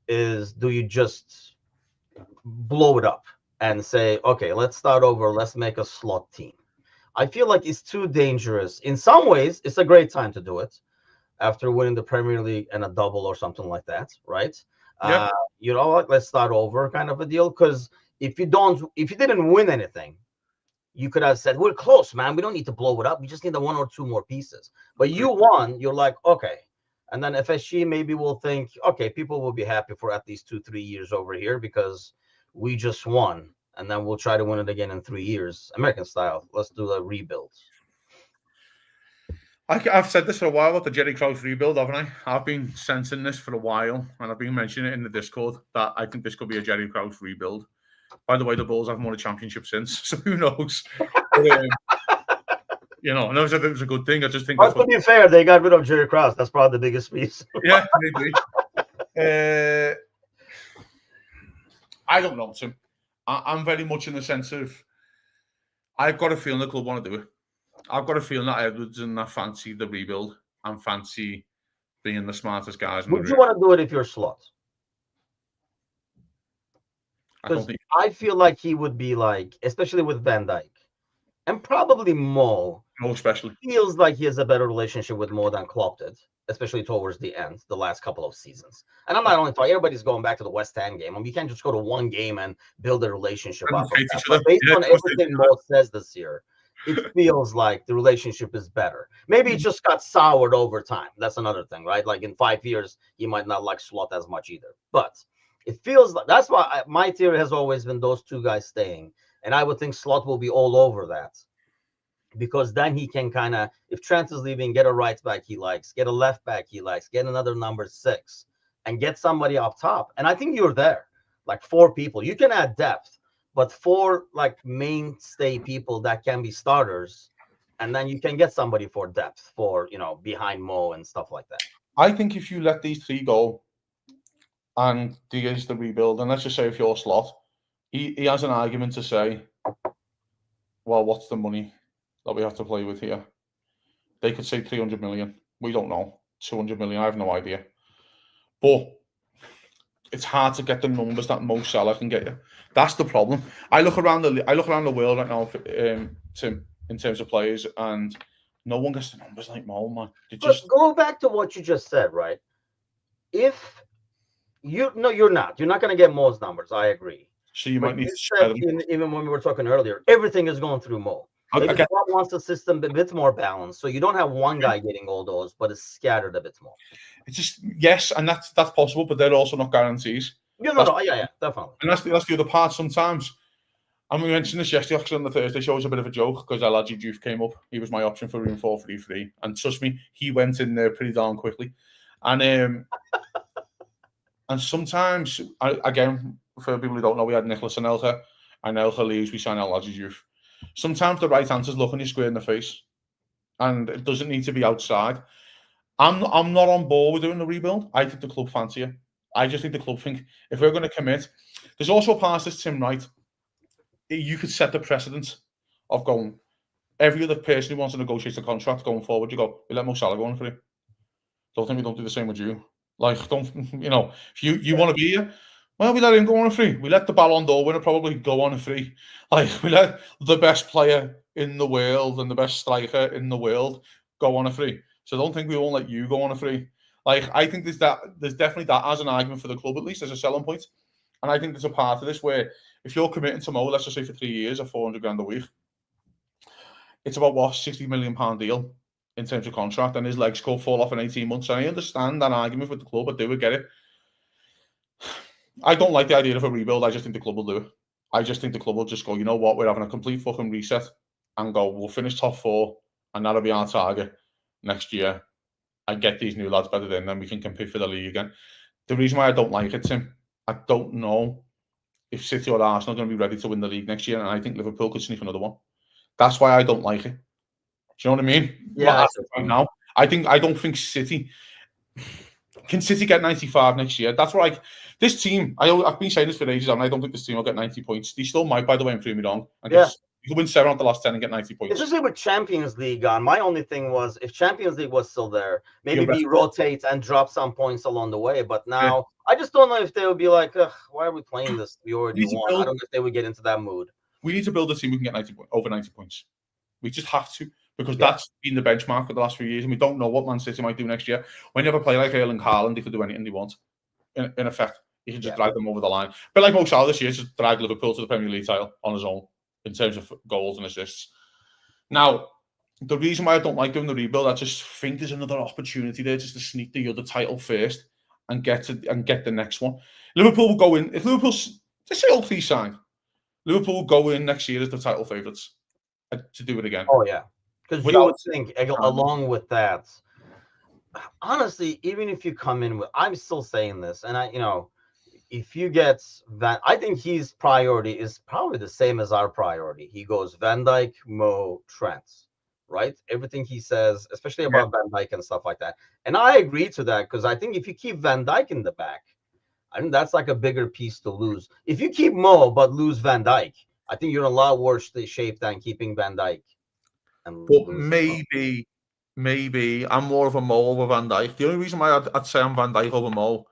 is do you just blow it up and say, okay, let's start over, let's make a Slot team? I feel like it's too dangerous. In some ways, it's a great time to do it after winning the Premier League and a double or something like that, right? Yeah. You know what? Let's start over, kind of a deal. Because if you didn't win anything, you could have said, we're close, man. We don't need to blow it up. We just need the one or two more pieces. But you won. You're like, okay. And then FSG maybe will think, okay, people will be happy for at least 2-3 years over here because we just won. And then we'll try to win it again in 3 years. American style. Let's do a rebuild. I've said this for a while about the Jerry Krause rebuild, haven't I? I've been sensing this for a while, and I've been mentioning it in the Discord that I think this could be a Jerry Krause rebuild. By the way, the Bulls haven't won a championship since, so who knows? But, you know, I know it was a good thing. I just think But to be fair, they got rid of Jerry Krause. That's probably the biggest piece. Yeah, maybe. I don't know, Tim. I'm very much in the sense of I've got a feeling the club want to do it. I've got a feeling that Edwards and that fancy the rebuild and fancy being the smartest guys. Would you want to do it if you're Slot? Because I feel like he would be like, especially with Van Dijk and probably Mo. Mo especially feels like he has a better relationship with Mo than Klopp did, especially towards the end, the last couple of seasons. And I'm not only talking, everybody's going back to the West Ham game. I mean, you can't just go to one game and build a relationship off of that. But based on everything Mo says this year, it feels like the relationship is better. Maybe it just got soured over time. That's another thing, right? Like in 5 years, you might not like Slot as much either. But it feels like that's why my theory has always been those two guys staying. And I would think Slot will be all over that. Because then he can kind of, if Trent is leaving, get a right back he likes, get a left back he likes, get another number 6, and get somebody up top. And I think you're there, like 4 people. You can add depth, but 4 like mainstay people that can be starters, and then you can get somebody for depth for, you know, behind Mo and stuff like that. I think if you let these 3 go, and Diaz the rebuild, and let's just say if you're Slot, he has an argument to say, well, what's the money that we have to play with here? They could say 300 million. We don't know. 200 million. I have no idea. But it's hard to get the numbers that Mo Salah can get you. That's the problem. I look around the world right now, Tim, in terms of players, and no one gets the numbers like Mo, man. Just go back to what you just said, right? If you're not going to get Mo's numbers. I agree. So you might need to said, even when we were talking earlier, everything is going through Mo. Maybe Klopp wants the system a bit more balanced, so you don't have one guy getting all those, but it's scattered a bit more. It's just yes, and that's possible, but they're also not guarantees. Yeah, definitely. And that's the other part sometimes. And we mentioned this yesterday actually on the Thursday show. It was a bit of a joke because Elijah Diouf came up. He was my option for room 4-3-3, and trust me, he went in there pretty darn quickly. And and sometimes, again, for people who don't know, we had Nicholas Anelka, and Anelka leaves, we sign Elijah Diouf. Sometimes the right answer is looking you square in the face, and it doesn't need to be outside. I'm not on board with doing the rebuild. I think the club fancy it. I just think the club think if we're going to commit, there's also a part of this, Tim, right? You could set the precedent of going, every other person who wants to negotiate a contract going forward, you go, we let Mo Salah go on free. Don't think we don't do the same with you. Like, don't, you know, if you want to be here, well, we let him go on a free. We let the Ballon d'Or winner probably go on a free. Like, we let the best player in the world and the best striker in the world go on a free. So don't think we won't let you go on a free. Like, I think there's definitely that as an argument for the club, at least as a selling point. And I think there's a part of this where if you're committing to Mo, let's just say for 3 years or 400 grand a week, it's about what, £60 million deal in terms of contract, and his legs could fall off in 18 months. And I understand that argument with the club. I do get it. I don't like the idea of a rebuild. I just think the club will do it. I just think the club will just go, you know what, we're having a complete fucking reset and go, we'll finish top 4 and that'll be our target next year and get these new lads better in, then we can compete for the league again. The reason why I don't like it, Tim, I don't know if City or Arsenal are going to be ready to win the league next year, and I think Liverpool could sneak another one. That's why I don't like it. Do you know what I mean? Yeah. Right now, I don't think City can get 95 next year. That's why this team. I've been saying this for ages, and I don't think this team will get 90 points. They still might, by the way, and prove me wrong. And you could win 7 out of the last 10 and get 90 points. Especially with Champions League on. My only thing was if Champions League was still there, maybe we rotate and drop some points along the way. But now I just don't know if they would be like, why are we playing this? We already won. I don't know if they would get into that mood. We need to build a team we can get over 90 points. We just have to, because that's been the benchmark for the last few years, and we don't know what Man City might do next year. When you have a player like Erling Haaland, they could do anything they want, in effect. He can just drag them over the line. But like Mo Salah this year, just drag Liverpool to the Premier League title on his own in terms of goals and assists. Now, the reason why I don't like doing the rebuild, I just think there's another opportunity there just to sneak the other title first and get the next one. Liverpool will go in if Liverpool's all three signed. Liverpool will go in next year as the title favourites to do it again. Oh yeah, because you would think along with that. Honestly, even if you come in with, I'm still saying this, and if you get I think his priority is probably the same as our priority. He goes Van Dijk, Mo, Trent, right? Everything he says, especially about Van Dijk and stuff like that. And I agree to that because I think if you keep Van Dijk in the back, I think that's like a bigger piece to lose. If you keep Mo but lose Van Dijk, I think you're in a lot worse shape than keeping Van Dijk. But maybe I'm more of a Mo over Van Dijk. The only reason why I'd say I'm Van Dijk over Mo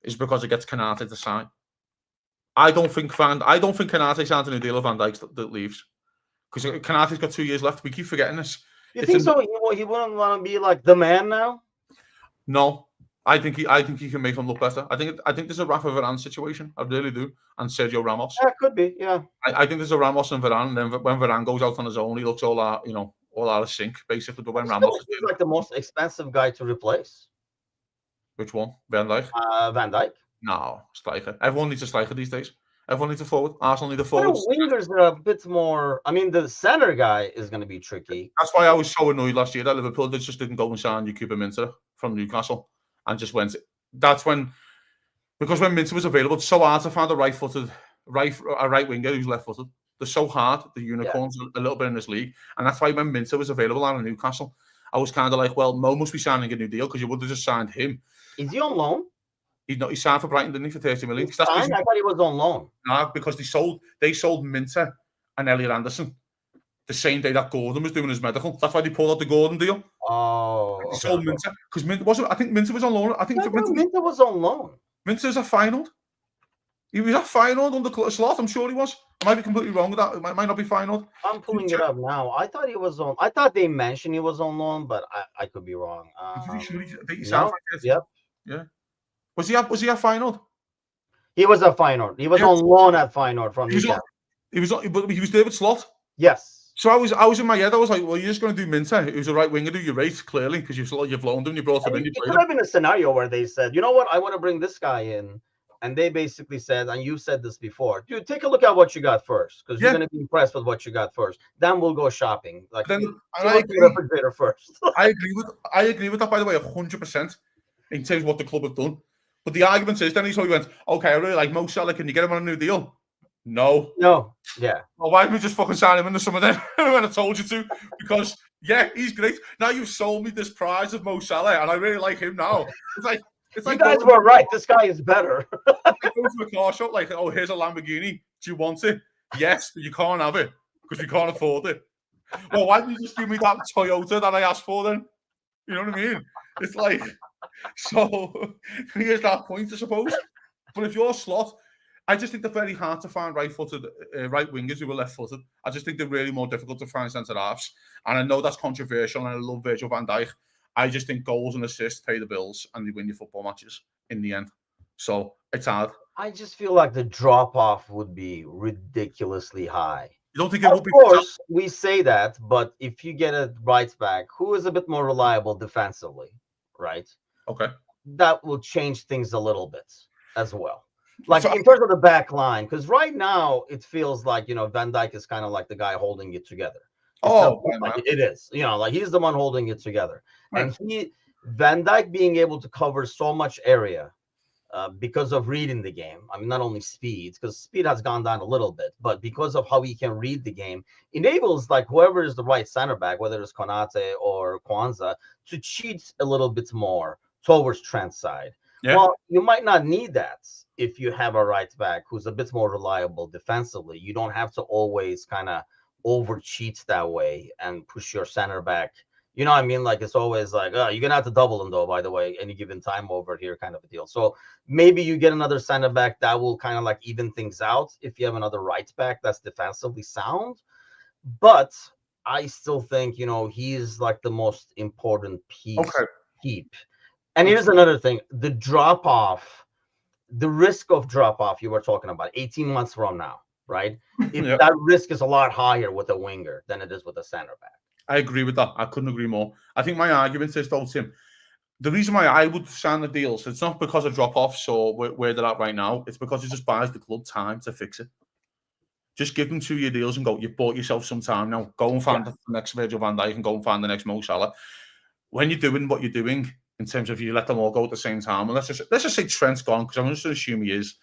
is because it gets Konate to sign. I don't think Konate signs a new deal of Van Dijk that leaves because Konate's got 2 years left. We keep forgetting this. You think so? He wouldn't want to be like the man now? No, I think he can make him look better. I think there's a Rafa Varane situation. I really do, and Sergio Ramos. Yeah, could be. Yeah, I think there's a Ramos and Varane. And then when Varane goes out on his own, he looks all out of sync basically. But when Ramos is like the most expensive guy to replace. Which one? Van Dijk? Van Dijk. No, striker. Everyone needs a striker these days. Everyone needs a forward. Arsenal need a forward. Wingers are a bit more. I mean, the center guy is going to be tricky. That's why I was so annoyed last year that Liverpool just didn't go and sign Yusufa Minter from Newcastle and just went. That's because when Minter was available, it's so hard to find a right-footed right winger who's left-footed. They're so hard. The unicorns a little bit in this league, and that's why when Minter was available out of Newcastle, I was kind of like, well, Mo must be signing a new deal because you would have just signed him. Is he on loan? He signed for Brighton, didn't he, for 30 million? I thought he was on loan. No, because they sold Minter and Elliot Anderson the same day that Gordon was doing his medical. That's why they pulled out the Gordon deal. Oh, they sold Minter because Minter wasn't. I think Minter was on loan. I think Minter was on loan. Minter's a final. He was a final under Slot. I'm sure he was. I might be completely wrong with that. It might not be final. I'm pulling it up now. I thought he was on. I thought they mentioned he was on loan, but I could be wrong. Yep. Yeah. Was he a final? He was a final. He was on loan at final from Newcastle. He was there with Slot. Yes. So I was in my head. I was like, well, you're just going to do Minter, who's a right winger, do you rate clearly because you've loaned him, you brought him in. It could have been a scenario where they said, you know what, I want to bring this guy in, and they basically said, and you said this before, dude, take a look at what you got first because you're going to be impressed with what you got first. Then we'll go shopping. Like, then I agree. Refrigerator first. I agree with that, by the way, 100% in terms of what the club have done. But the argument is then he went, okay, I really like Mo Salah. Can you get him on a new deal? No. Yeah. Well, why didn't we just fucking sign him in the summer then when I told you to? Because, he's great. Now you've sold me this prize of Mo Salah, and I really like him now. It's like you guys were right. This guy is better. I go to a car shop like, oh, here's a Lamborghini. Do you want it? Yes, but you can't have it because you can't afford it. Well, why didn't you just give me that Toyota that I asked for then? You know what I mean? It's like, so here's that point, I suppose. But if you're Slot, I just think they're very hard to find right-footed right wingers who are left-footed. I just think they're really more difficult to find centre-halves. And I know that's controversial, and I love Virgil van Dijk. I just think goals and assists pay the bills, and they win your football matches in the end. So it's hard. I just feel like the drop-off would be ridiculously high. You don't think it would be? Of course, we say that, but if you get a right back who is a bit more reliable defensively, right? Okay. That will change things a little bit as well. Like in terms of the back line, because right now it feels like, Van Dijk is kind of like the guy holding it together. It is. Like he's the one holding it together. Right. And Van Dijk being able to cover so much area because of reading the game. I mean, not only speed, because speed has gone down a little bit, but because of how he can read the game, enables like whoever is the right center back, whether it's Konate or Kwanzaa, to cheat a little bit more towards Trent's side. Yeah. Well, you might not need that if you have a right back who's a bit more reliable defensively. You don't have to always kind of over cheat that way and push your center back. You know what I mean? Like it's always like, oh, you're going to have to double him though, by the way, any given time over here kind of a deal. So maybe you get another center back that will kind of like even things out if you have another right back that's defensively sound. But I still think, he's like the most important piece to keep. And here's another thing, the drop off the risk of drop off you were talking about 18 months from now, right? If Yeah. that risk is a lot higher with a winger than it is with a center back. I agree with that. I couldn't agree more. I think my argument is, though, Tim, the reason why I would sign the deals, it's not because of drop-offs or where they're at right now. It's because it just buys the club time to fix it. Just give them 2-year deals and go, you've bought yourself some time now. Go and find the next Virgil van Dijk and go and find the next Mo Salah. When you're doing what you're doing, in terms of you let them all go at the same time, and let's just say Trent's gone, because I'm just going to assume he is,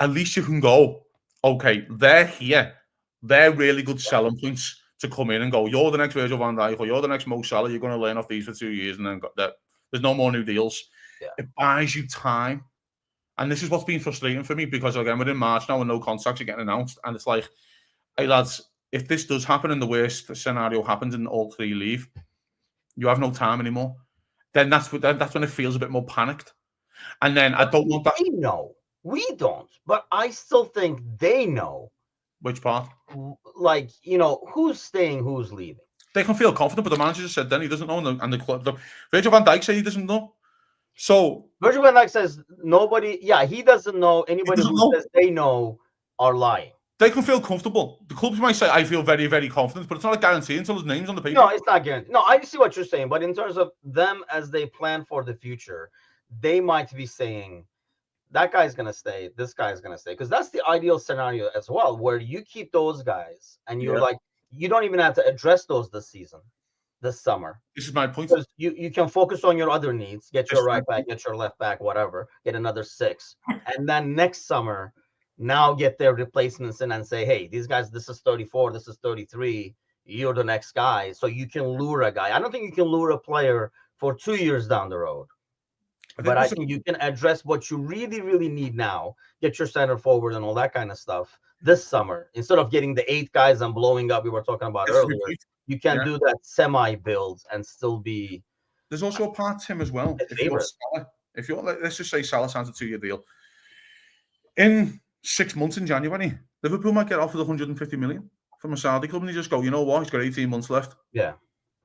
at least you can go, okay, they're here. They're really good selling points to come in and go, you're the next Virgil van Dijk or you're the next Mo Salah. You're going to learn off these for 2 years and then there's no more new deals. Yeah. It buys you time. And this is what's been frustrating for me because, again, we're in March now and no contracts are getting announced. And it's like, hey, lads, if this does happen and the worst scenario happens and all three leave, you have no time anymore. Then that's when it feels a bit more panicked. And then I don't want that. They know. We don't. But I still think they know. Which part? Like, who's staying, who's leaving. They can feel confident, but the manager just said then he doesn't know. And the Virgil van Dijk said he doesn't know. So Virgil van Dijk says nobody, he doesn't know. Anybody who says they know are lying. They can feel comfortable. The clubs might say, I feel very, very confident, but it's not a guarantee until his name's on the paper. No, it's not guaranteed. No, I see what you're saying, but in terms of them as they plan for the future, they might be saying, that guy's going to stay, this guy's going to stay. Because that's the ideal scenario as well, where you keep those guys and you're like, you don't even have to address those this summer. This is my point. Because you can focus on your other needs, get your right back, get your left back, whatever, get another 6. And then next summer, now get their replacements in and say, hey, these guys, this is 34, this is 33, you're the next guy. So you can lure a guy. I don't think you can lure a player for 2 years down the road. But I think you can address what you really, really need now, get your center forward and all that kind of stuff this summer. Instead of getting the 8 guys and blowing up we were talking about earlier, you can do that semi-build and still be... There's also a part, Tim, as well. If you're let's just say Salah signs a 2-year deal. In 6 months in January, Liverpool might get offered 150 million from a Saudi club and you just go, you know what, he's got 18 months left. Yeah.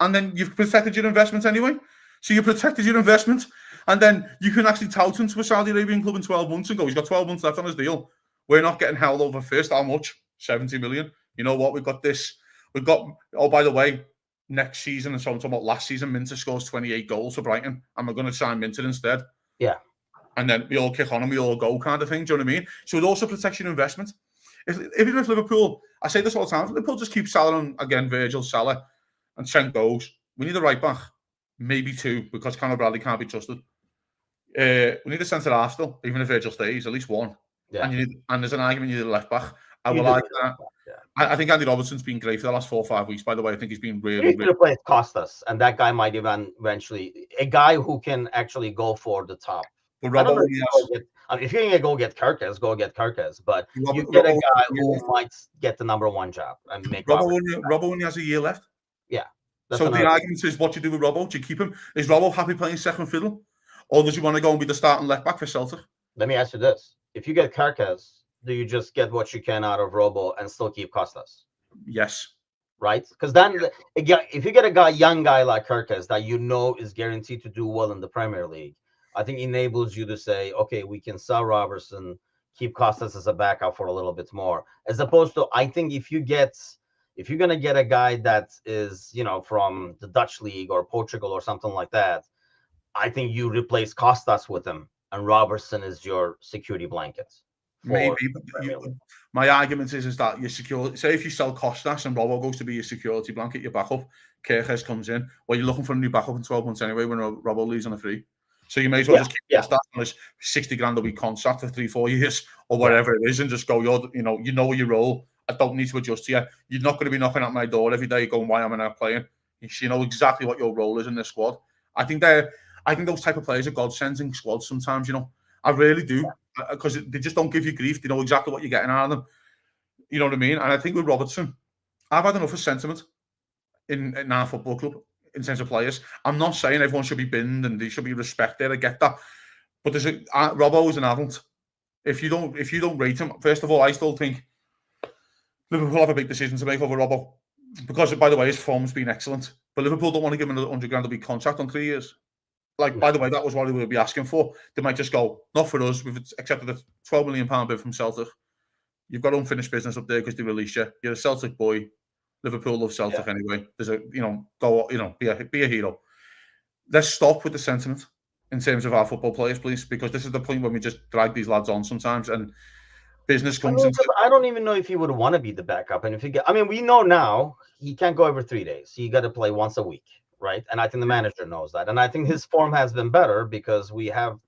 And then you've protected your investment anyway. So you protected your investment and then you can actually tout him to a Saudi Arabian club in 12 months and go, he's got 12 months left on his deal. We're not getting held over first. How much? 70 million. You know what? We've got this. We've got, oh, by the way, next season, and so I'm talking about last season, Minter scores 28 goals for Brighton and we're going to sign Minter instead. Yeah. And then we all kick on and we all go kind of thing. Do you know what I mean? So it also protects your investment. Even if Liverpool, I say this all the time, if Liverpool just keeps selling again, Virgil, Salah, and Trent goes, we need a right back, maybe 2, because Conor Bradley can't be trusted. We need a centre half still, even if Virgil stays, at least 1. Yeah. And there's an argument you need a left back. I will like that. I think Andy Robertson's been great for the last 4 or 5 weeks, by the way. I think he's been really to replace Costas, and that guy might eventually, a guy who can actually go for the top. But Robbo, if you're going to go get Kirkes, go get Kirkes. But you get a guy who might get the number 1 job and make Robbo only has a year left. Yeah. So the argument is, what do you do with Robbo? Do you keep him? Is Robbo happy playing second fiddle? Or does he want to go and be the starting left back for Celtic? Let me ask you this. If you get Kirkes, do you just get what you can out of Robbo and still keep Costas? Yes. Right? Because then, if you get a young guy like Kirkes that you know is guaranteed to do well in the Premier League, I think enables you to say, okay, we can sell Robertson, keep Costas as a backup for a little bit more. As opposed to, I think if you're going to get a guy that is, from the Dutch league or Portugal or something like that, I think you replace Costas with him and Robertson is your security blanket. Maybe, but my argument is that you're secure. Say if you sell Costas and Robbo goes to be your security blanket, your backup, Kirkes comes in. Well, you're looking for a new backup in 12 months anyway when Robbo leaves on a free. So you may as well just keep Costas on his 60 grand a week contract for 3-4 years or whatever it is, and just go. You know your role. I don't need to adjust to you. You're not going to be knocking at my door every day going, "Why am I not playing?" You know exactly what your role is in this squad. I think those type of players are godsends in squads sometimes. I really do. Because they just don't give you grief. They know exactly what you're getting out of them. You know what I mean? And I think with Robertson, I've had enough of sentiment in our football club in terms of players. I'm not saying everyone should be binned and they should be respected. I get that. But Robbo is an adult. If you don't rate him, first of all, I still think Liverpool have a big decision to make over Robbo. Because, by the way, his form's been excellent. But Liverpool don't want to give him a 100 grand a week contract on 3 years. Like, by the way, that was what we would be asking for. They might just go, not for us. We've accepted a £12 million bid from Celtic. You've got unfinished business up there because they released you. You're a Celtic boy. Liverpool love Celtic anyway. There's a, be a hero. Let's stop with the sentiment in terms of our football players, please, because this is the point when we just drag these lads on sometimes and business comes into. I don't even know if he would want to be the backup. And if he we know now he can't go every 3 days. He got to play once a week, right? And I think the manager knows that. And I think his form has been better because we have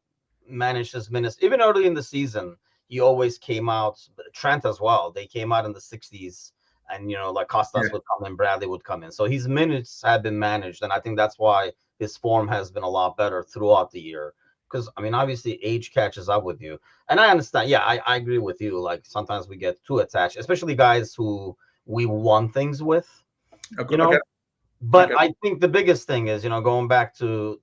managed his minutes. Even early in the season, he always came out, Trent as well. They came out in the 60s. And, like Costas would come in, Bradley would come in. So his minutes have been managed. And I think that's why his form has been a lot better throughout the year. Because, obviously age catches up with you. And I understand. Yeah, I agree with you. Like sometimes we get too attached, especially guys who we won things with, But I think the biggest thing is, going back to,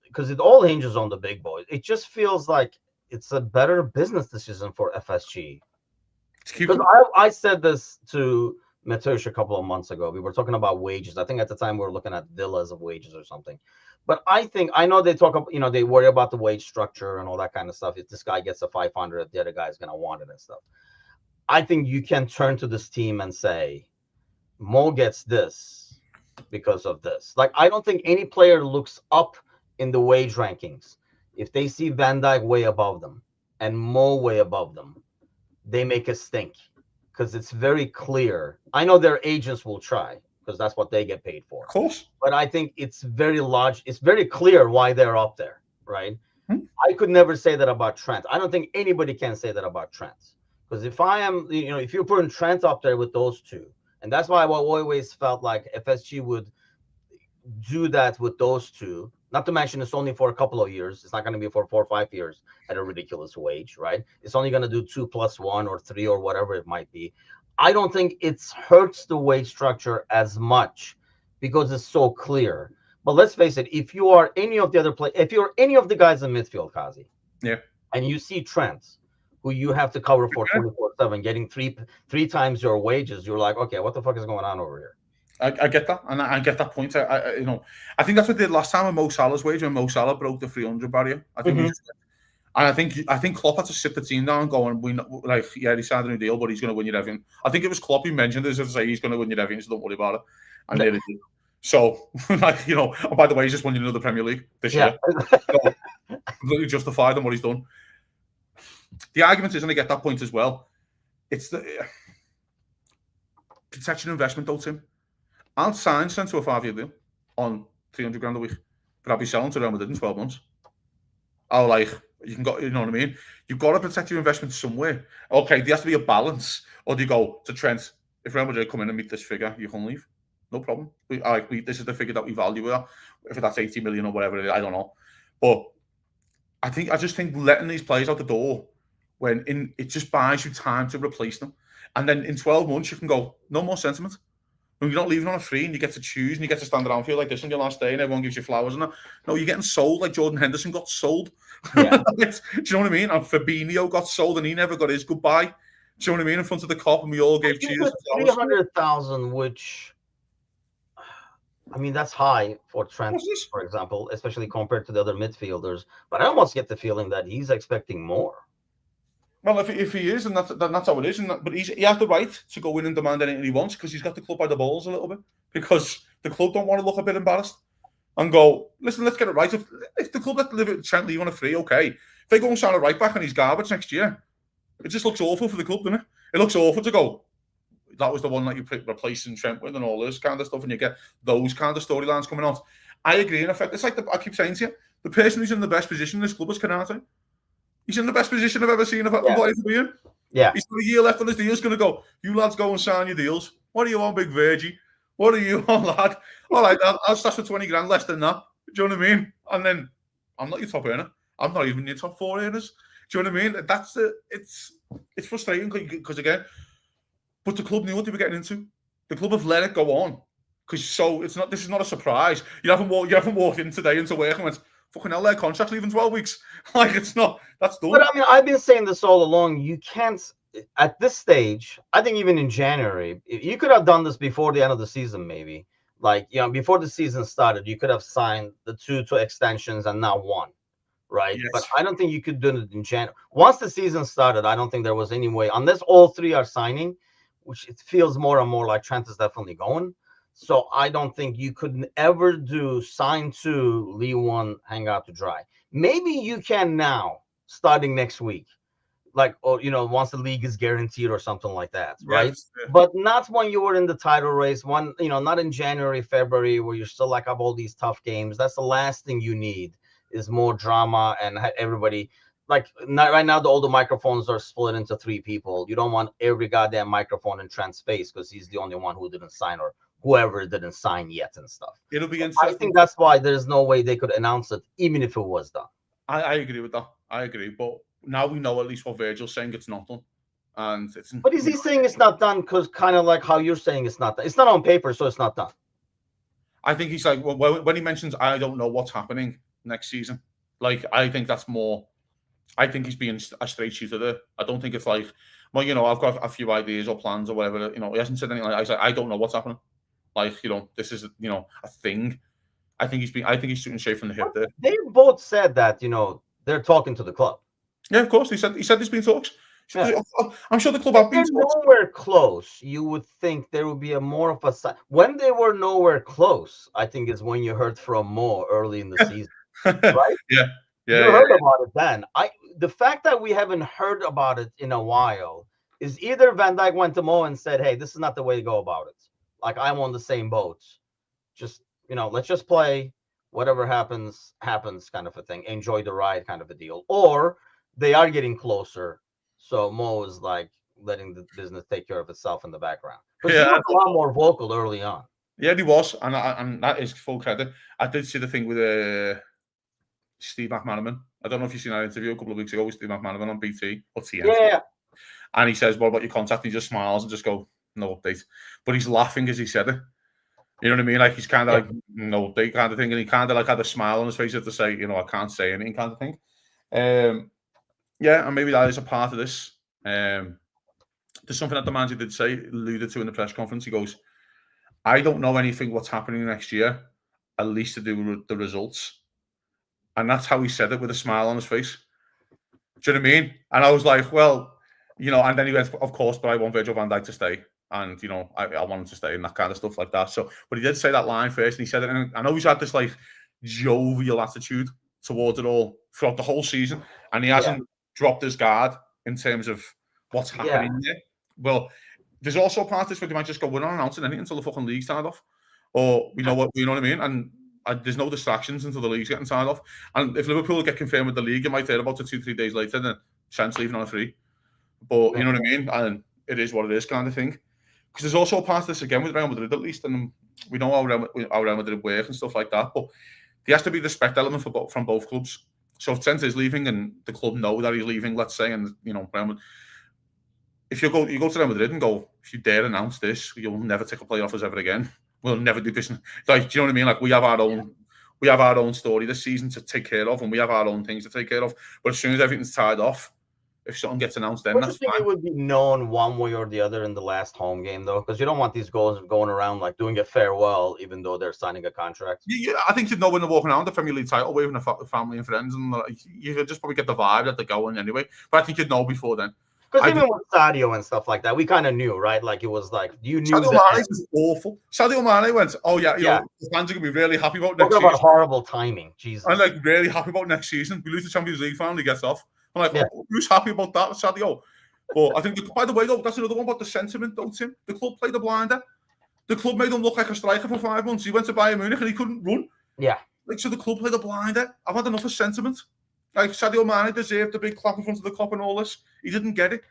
because it all hinges on the big boys. It just feels like it's a better business decision for FSG. Because I said this to Mateusz a couple of months ago. We were talking about wages. I think at the time we were looking at villas of wages or something. But I know they talk about, they worry about the wage structure and all that kind of stuff. If this guy gets a 500, the other guy's going to want it and stuff. I think you can turn to this team and say, Mo gets this because of this. Like, I don't think any player looks up in the wage rankings. If they see Van Dijk way above them and Mo way above them, they make a stink. Because it's very clear. I know their agents will try because that's what they get paid for. Of course. But I think it's very large. It's very clear why they're up there, right? I could never say that about Trent. I don't think anybody can say that about Trent. Because if if you're putting Trent up there with those two, and that's why I always felt like FSG would do that with those two. Not to mention it's only for a couple of years. It's not going to be for 4 or 5 years at a ridiculous wage, right? It's only going to do 2 + 1 or 3 or whatever it might be. I don't think it hurts the wage structure as much because it's so clear. But let's face it, if you are any of the other if you're any of the guys in midfield, Kazi, and you see Trent, who you have to cover for 24/7, getting three times your wages, you're like, okay, what the fuck is going on over here? I get that, and I get that point. I think that's what they did last time with Mo Salah's wage when Mo Salah broke the 300 barrier. I think, I think Klopp had to sit the team down, going, he signed a new deal, but he's going to win you everything. I think it was Klopp who mentioned this to say he's going to win you everything, so don't worry about it. And they did. So, and by the way, he's just won another Premier League this year. So, completely justified on what he's done. The argument is, and I get that point as well. It's the protection investment, though, Tim. I'll sign Trent to a 5-year deal on 300 grand a week, but I'll be selling to Real Madrid in 12 months. You can go, you know what I mean? You've got to protect your investment somewhere. Okay, there has to be a balance. Or do you go to Trent, if Real Madrid come in and meet this figure, you can leave. No problem. This is the figure that we value it. If that's 80 million or whatever it is, I don't know. But I just think letting these players out the door it just buys you time to replace them. And then in 12 months, you can go, no more sentiment. When you're not leaving on a free and you get to choose and you get to stand around, feel like this on your last day and everyone gives you flowers and that. No, you're getting sold like Jordan Henderson got sold. Yeah. Do you know what I mean? And Fabinho got sold and he never got his goodbye. Do you know what I mean? In front of the cop and we all gave cheers. 300,000, which, that's high for Trent, for example, especially compared to the other midfielders. But I almost get the feeling that he's expecting more. Well, if he is, and that's how it is. But he has the right to go in and demand anything he wants because he's got the club by the balls a little bit. Because the club don't want to look a bit embarrassed and go, listen, let's get it right. If the club let Trent leave on a free, okay. If they go and sign a right back and he's garbage next year, it just looks awful for the club, doesn't it? It looks awful to go, that was the one that you replacing Trent with and all this kind of stuff, and you get those kind of storylines coming out. I agree. In effect, it's like I keep saying to you, the person who's in the best position in this club is Canate. He's in the best position I've ever seen a player to be in. Yeah. He's got a year left on his deal. He's going to go, you lads go and sign your deals. What are you on, big Virgie? What are you on, lad? All right, I'll start for 20 grand less than that. Do you know what I mean? And then I'm not your top earner. I'm not even your top 4 earners. Do you know what I mean? It's frustrating because again, but the club knew what they were getting into. The club have let it go on because this is not a surprise. You haven't walked in today into work and went, fucking hell, their contract leaving 12 weeks. Like, it's not, that's done. But I've been saying this all along. You can't, at this stage, I think even in January, you could have done this before the end of the season, maybe. Like, before the season started, you could have signed the two extensions and not one, right? But Yes. I don't think you could do it in January. Once the season started, I don't think there was any way, unless all three are signing, which it feels more and more like Trent is definitely going. So I don't think you could ever do sign two, leave one, hang out to dry. Maybe you can now, starting next week, like, or once the league is guaranteed or something like that, right? Yes. But not when you were in the title race. Not in January, February, where you still like have all these tough games. That's the last thing you need, is more drama and everybody. Like, not right now, all the microphones are split into three people. You don't want every goddamn microphone in Trent's face because he's the only one who didn't sign, or whoever didn't sign yet and stuff. It'll be So I interesting. think that's why there's no way they could announce it, even if it was done. I agree with that. I agree, but now we know at least what Virgil's saying. It's not done, and it's. But is he saying it's not done? Because kind of like how you're saying it's not done. It's not on paper, so it's not done. I think he's like, well, when he mentions, I don't know what's happening next season. Like, I think that's more. I think he's being a straight shooter there. I don't think it's like, well, I've got a few ideas or plans or whatever. He hasn't said anything like. I said, I don't know what's happening. Like, this is a thing. I think he's shooting straight from the hip there. They both said that they're talking to the club. Yeah, of course. He said there's been talks. Yeah. I'm sure the club have been talks. Nowhere close. You would think there would be a more of a when they were nowhere close. I think is when you heard from Mo early in the season, right? Yeah. You heard about it then. The fact that we haven't heard about it in a while is either Van Dijk went to Mo and said, "Hey, this is not the way to go about it. Like, I'm on the same boat. Just let's just play. Whatever happens, happens, kind of a thing. Enjoy the ride, kind of a deal." Or they are getting closer, so Mo is like letting the business take care of itself in the background. Because he was a lot more vocal early on. Yeah, he was, and that is full credit. I did see the thing with Steve McManaman. I don't know if you've seen that interview a couple of weeks ago with Steve McManaman on BT or TNT. Yeah. And he says, "What about your contact?" And he just smiles and just go, "No update." But he's laughing as he said it. You know what I mean? Like, he's kind of like, no update kind of thing. And he kind of like had a smile on his face to say, I can't say anything kind of thing. Yeah, and maybe that is a part of this. There's something that the manager did say, alluded to in the press conference. He goes, "I don't know anything what's happening next year, at least to do with the results." And that's how he said it, with a smile on his face. Do you know what I mean? And I was like, well, and then he went, "Of course, but I want Virgil van Dijk to stay. And, I want him to stay," and that kind of stuff like that. So, but he did say that line first, and he said it. And I know he's had this like jovial attitude towards it all throughout the whole season, and he hasn't dropped his guard in terms of what's happening there. Well, there's also a part of this where they might just go, "We're not announcing anything until the fucking league's signed off," or you know what I mean? And there's no distractions until the league's getting signed off. And if Liverpool get confirmed with the league, you might hear about it 2-3 days later, then Trent's leaving on a free. But you know what I mean? And it is what it is, kind of thing. Because there's also a part of this again with Real Madrid, at least, and we know how Real Madrid work and stuff like that. But there has to be the respect element from both clubs. So if Trent is leaving and the club know that he's leaving, let's say, and Real Madrid, if you go to Real Madrid and go, "If you dare announce this, you'll never take a player off us ever again. We'll never do business." Like, do you know what I mean? Like, we have our own story this season to take care of, and we have our own things to take care of. But as soon as everything's tied off, if something gets announced, then that's fine. It would be known one way or the other in the last home game, though, because you don't want these goals going around like doing a farewell, even though they're signing a contract. Yeah, I think you'd know when they're walking around the Premier League title, waving at family and friends, and you could just probably get the vibe that they're going anyway. But I think you'd know before then. Because even with Sadio and stuff like that, we kind of knew, right? Like, it was like, you knew. Sadio Mane was awful. Sadio Mane went, "Oh yeah, the fans are gonna be really happy about next season." About horrible timing, Jesus. I'm like, really happy about next season. We lose the Champions League final, he gets off. I'm like, who's happy about that, Sadio? But I think, by the way, though, that's another one about the sentiment, though, Tim. The club played a blinder. The club made him look like a striker for 5 months. He went to Bayern Munich and he couldn't run. Yeah. Like, so the club played a blinder. I've had enough of sentiment. Like, Sadio Mane deserved the big clap in front of the Kop and all this. He didn't get it.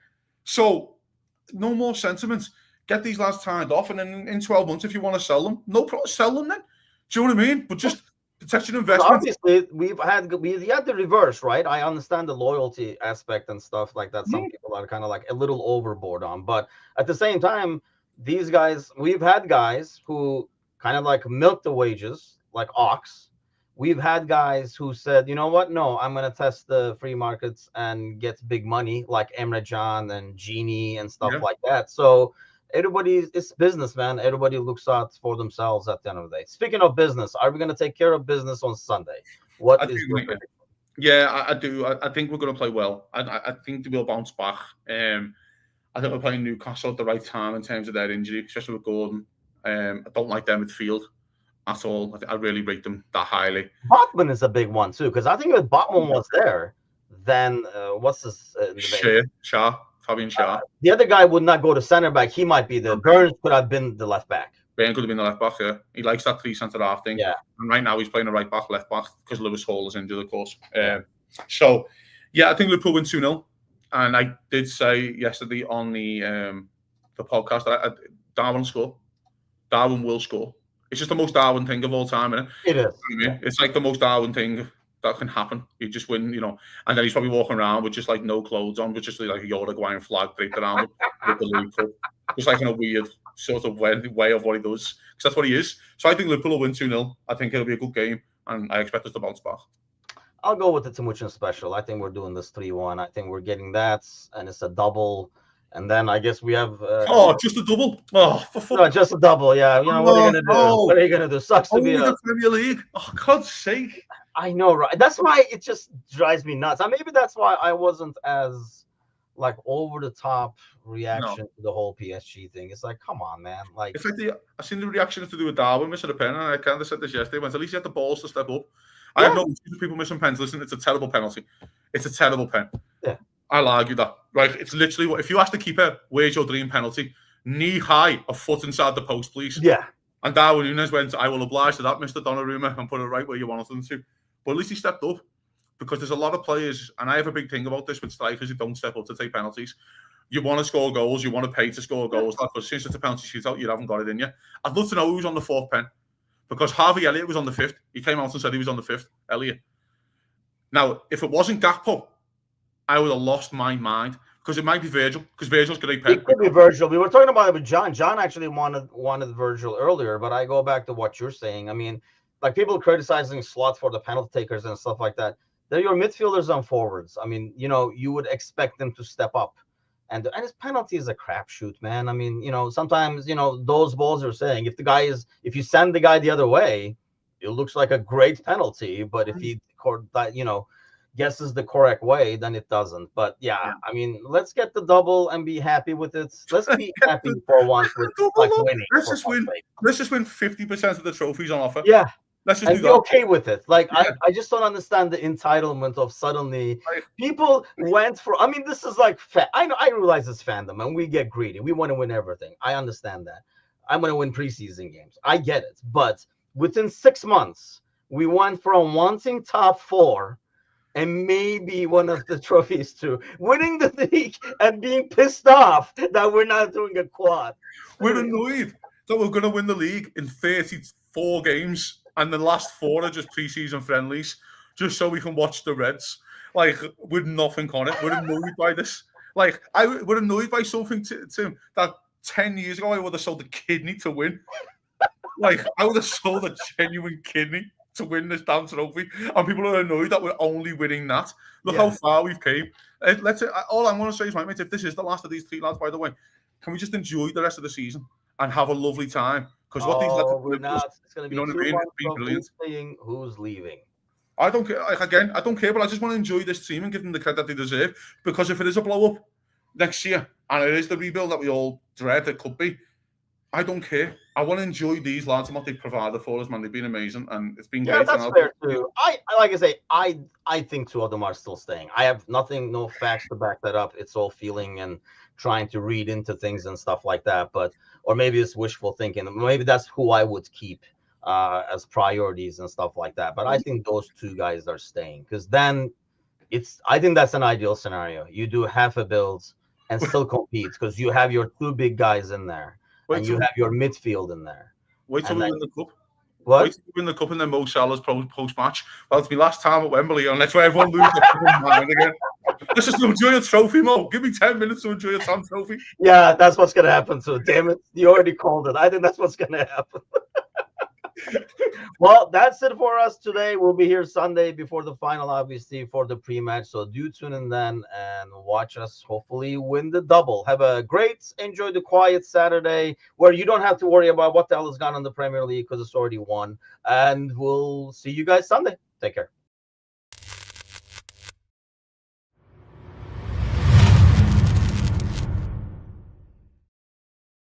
So, no more sentiment. Get these lads tied off, and then in 12 months, if you want to sell them, no problem, sell them then. Do you know what I mean? But just protect your investment. Obviously, we had the reverse, right? I understand the loyalty aspect and stuff like that. Some people are kind of like a little overboard on, but at the same time, these guys, we've had guys who kind of like milk the wages, like Ox. We've had guys who said, "You know what? No, I'm going to test the free markets and get big money," like Emre Can and Genie and stuff like that. So it's business, man. Everybody looks out for themselves at the end of the day. Speaking of business, are we going to take care of business on Sunday? What I is do, your mate, prediction? yeah, I do. I think we're going to play well. I think we'll bounce back. I think we're playing Newcastle at the right time in terms of their injury, especially with Gordon. I don't like their midfield at all. I really rate them that highly. Botman is a big one too, because I think if Botman was there, then what's this? Fabian Shaw. The other guy would not go to center back. He might be the Burns could have been the left back. Ben could have been the left back. Yeah, he likes that 3 centre half thing. Yeah, and right now he's playing a right back, left back because Lewis Hall is injured, of course. So yeah, I think Liverpool win 2-0. And I did say yesterday on the podcast that Darwin will score. Darwin will score. It's just the most Darwin thing of all time, isn't it? It is. Yeah. It's like the most Darwin thing that can happen. You just win, and then he's probably walking around with just like no clothes on, with just like a Uruguayan flag draped around him with the League Cup. Just like in a weird sort of way of what he does. Because that's what he is. So I think Liverpool will win 2-0. I think it'll be a good game, and I expect us to bounce back. I'll go with the Timuchin special. I think we're doing this 3-1. I think we're getting that, and it's a double. And then I guess we have. Just a double. Oh, for fuck's no, just a double. Yeah, what are you gonna do? What are you gonna do? Sucks to be the Premier League. Oh, God's sake! I know, right? That's why it just drives me nuts. Maybe that's why I wasn't as like over the top reaction to the whole PSG thing. It's like, come on, man! Like, it's like I seen the reaction to do with Darwin missing a pen, and I kind of said this yesterday. When at least he had the balls to step up. I have no issues with people missing pens. Listen, it's a terrible penalty. It's a terrible pen. Yeah. I'll argue that. Right? It's literally if you ask the keeper, where's your dream penalty? Knee high, a foot inside the post, please. Yeah. And Darwin Núñez went, I will oblige to that, Mr. Donnarumma, and put it right where you wanted them to. But at least he stepped up. Because there's a lot of players, and I have a big thing about this with strikers who don't step up to take penalties. You want to score goals, you want to pay to score goals. Because since it's a penalty shootout, you haven't got it in you. I'd love to know who's on the 4th pen. Because Harvey Elliott was on the 5th. He came out and said he was on the 5th, Elliott. Now, if it wasn't Gakpo, I would have lost my mind. Because it might be Virgil. Because Virgil's great pen. It could be Virgil. We were talking about it with John. John actually wanted Virgil earlier, but I go back to what you're saying. I mean, like people criticizing Slot for the penalty takers and stuff like that. They're your midfielders and forwards. I mean, you would expect them to step up. And his penalty is a crapshoot, man. I mean, sometimes, those balls are saying if you send the guy the other way, it looks like a great penalty. But if he, guesses the correct way, then it doesn't. But yeah, I mean, let's get the double and be happy with it. Let's be happy for once with winning. Let's just win 50% of the trophies on offer. Yeah. Let's just be okay with it. Like, I just don't understand the entitlement of suddenly people went for. I mean, this is like I realize it's fandom and we get greedy. We want to win everything. I understand that. I want to win preseason games. I get it. But within 6 months, we went from wanting top 4 and maybe one of the trophies to winning the league and being pissed off that we're not doing a quad. We're annoyed that we're going to win the league in 34 games. And the last 4 are just preseason friendlies, just so we can watch the Reds. Like, with nothing on it. We're annoyed by this. Like, we're annoyed by something, Tim, that 10 years ago I would have sold a kidney to win. Like, I would have sold a genuine kidney to win this damn trophy. And people are annoyed that we're only winning that. Look how far we've came. All I'm going to say is, my mates, if this is the last of these 3 lads, by the way, can we just enjoy the rest of the season and have a lovely time? Because what these we're not. It's going to be 2 months of who's leaving. I don't care. I don't care, but I just want to enjoy this team and give them the credit that they deserve. Because if it is a blow up next year and it is the rebuild that we all dread, it could be. I don't care. I want to enjoy these lads and what they've provided for us, man. They've been amazing and it's been great. Yeah, that's fair too. I think 2 of them are still staying. I have no facts to back that up. It's all feeling and trying to read into things and stuff like that. Or maybe it's wishful thinking. Maybe that's who I would keep as priorities and stuff like that. But I think those 2 guys are staying because then I think that's an ideal scenario. You do half a build and still compete because you have your 2 big guys in there and you have your midfield in there. Wait till we win the cup. What? Wait till we win the cup and then Mo Salah's post-match. Well, it's my last time at Wembley and let's everyone lose their mind again. Let's just enjoy a trophy, Mo. Give me 10 minutes to enjoy a damn trophy. Yeah, that's what's going to happen. So, damn it. You already called it. I think that's what's going to happen. Well, that's it for us today. We'll be here Sunday before the final, obviously, for the pre-match. So do tune in then and watch us hopefully win the double. Have a enjoy the quiet Saturday where you don't have to worry about what the hell is gone on the Premier League because it's already won. And we'll see you guys Sunday. Take care.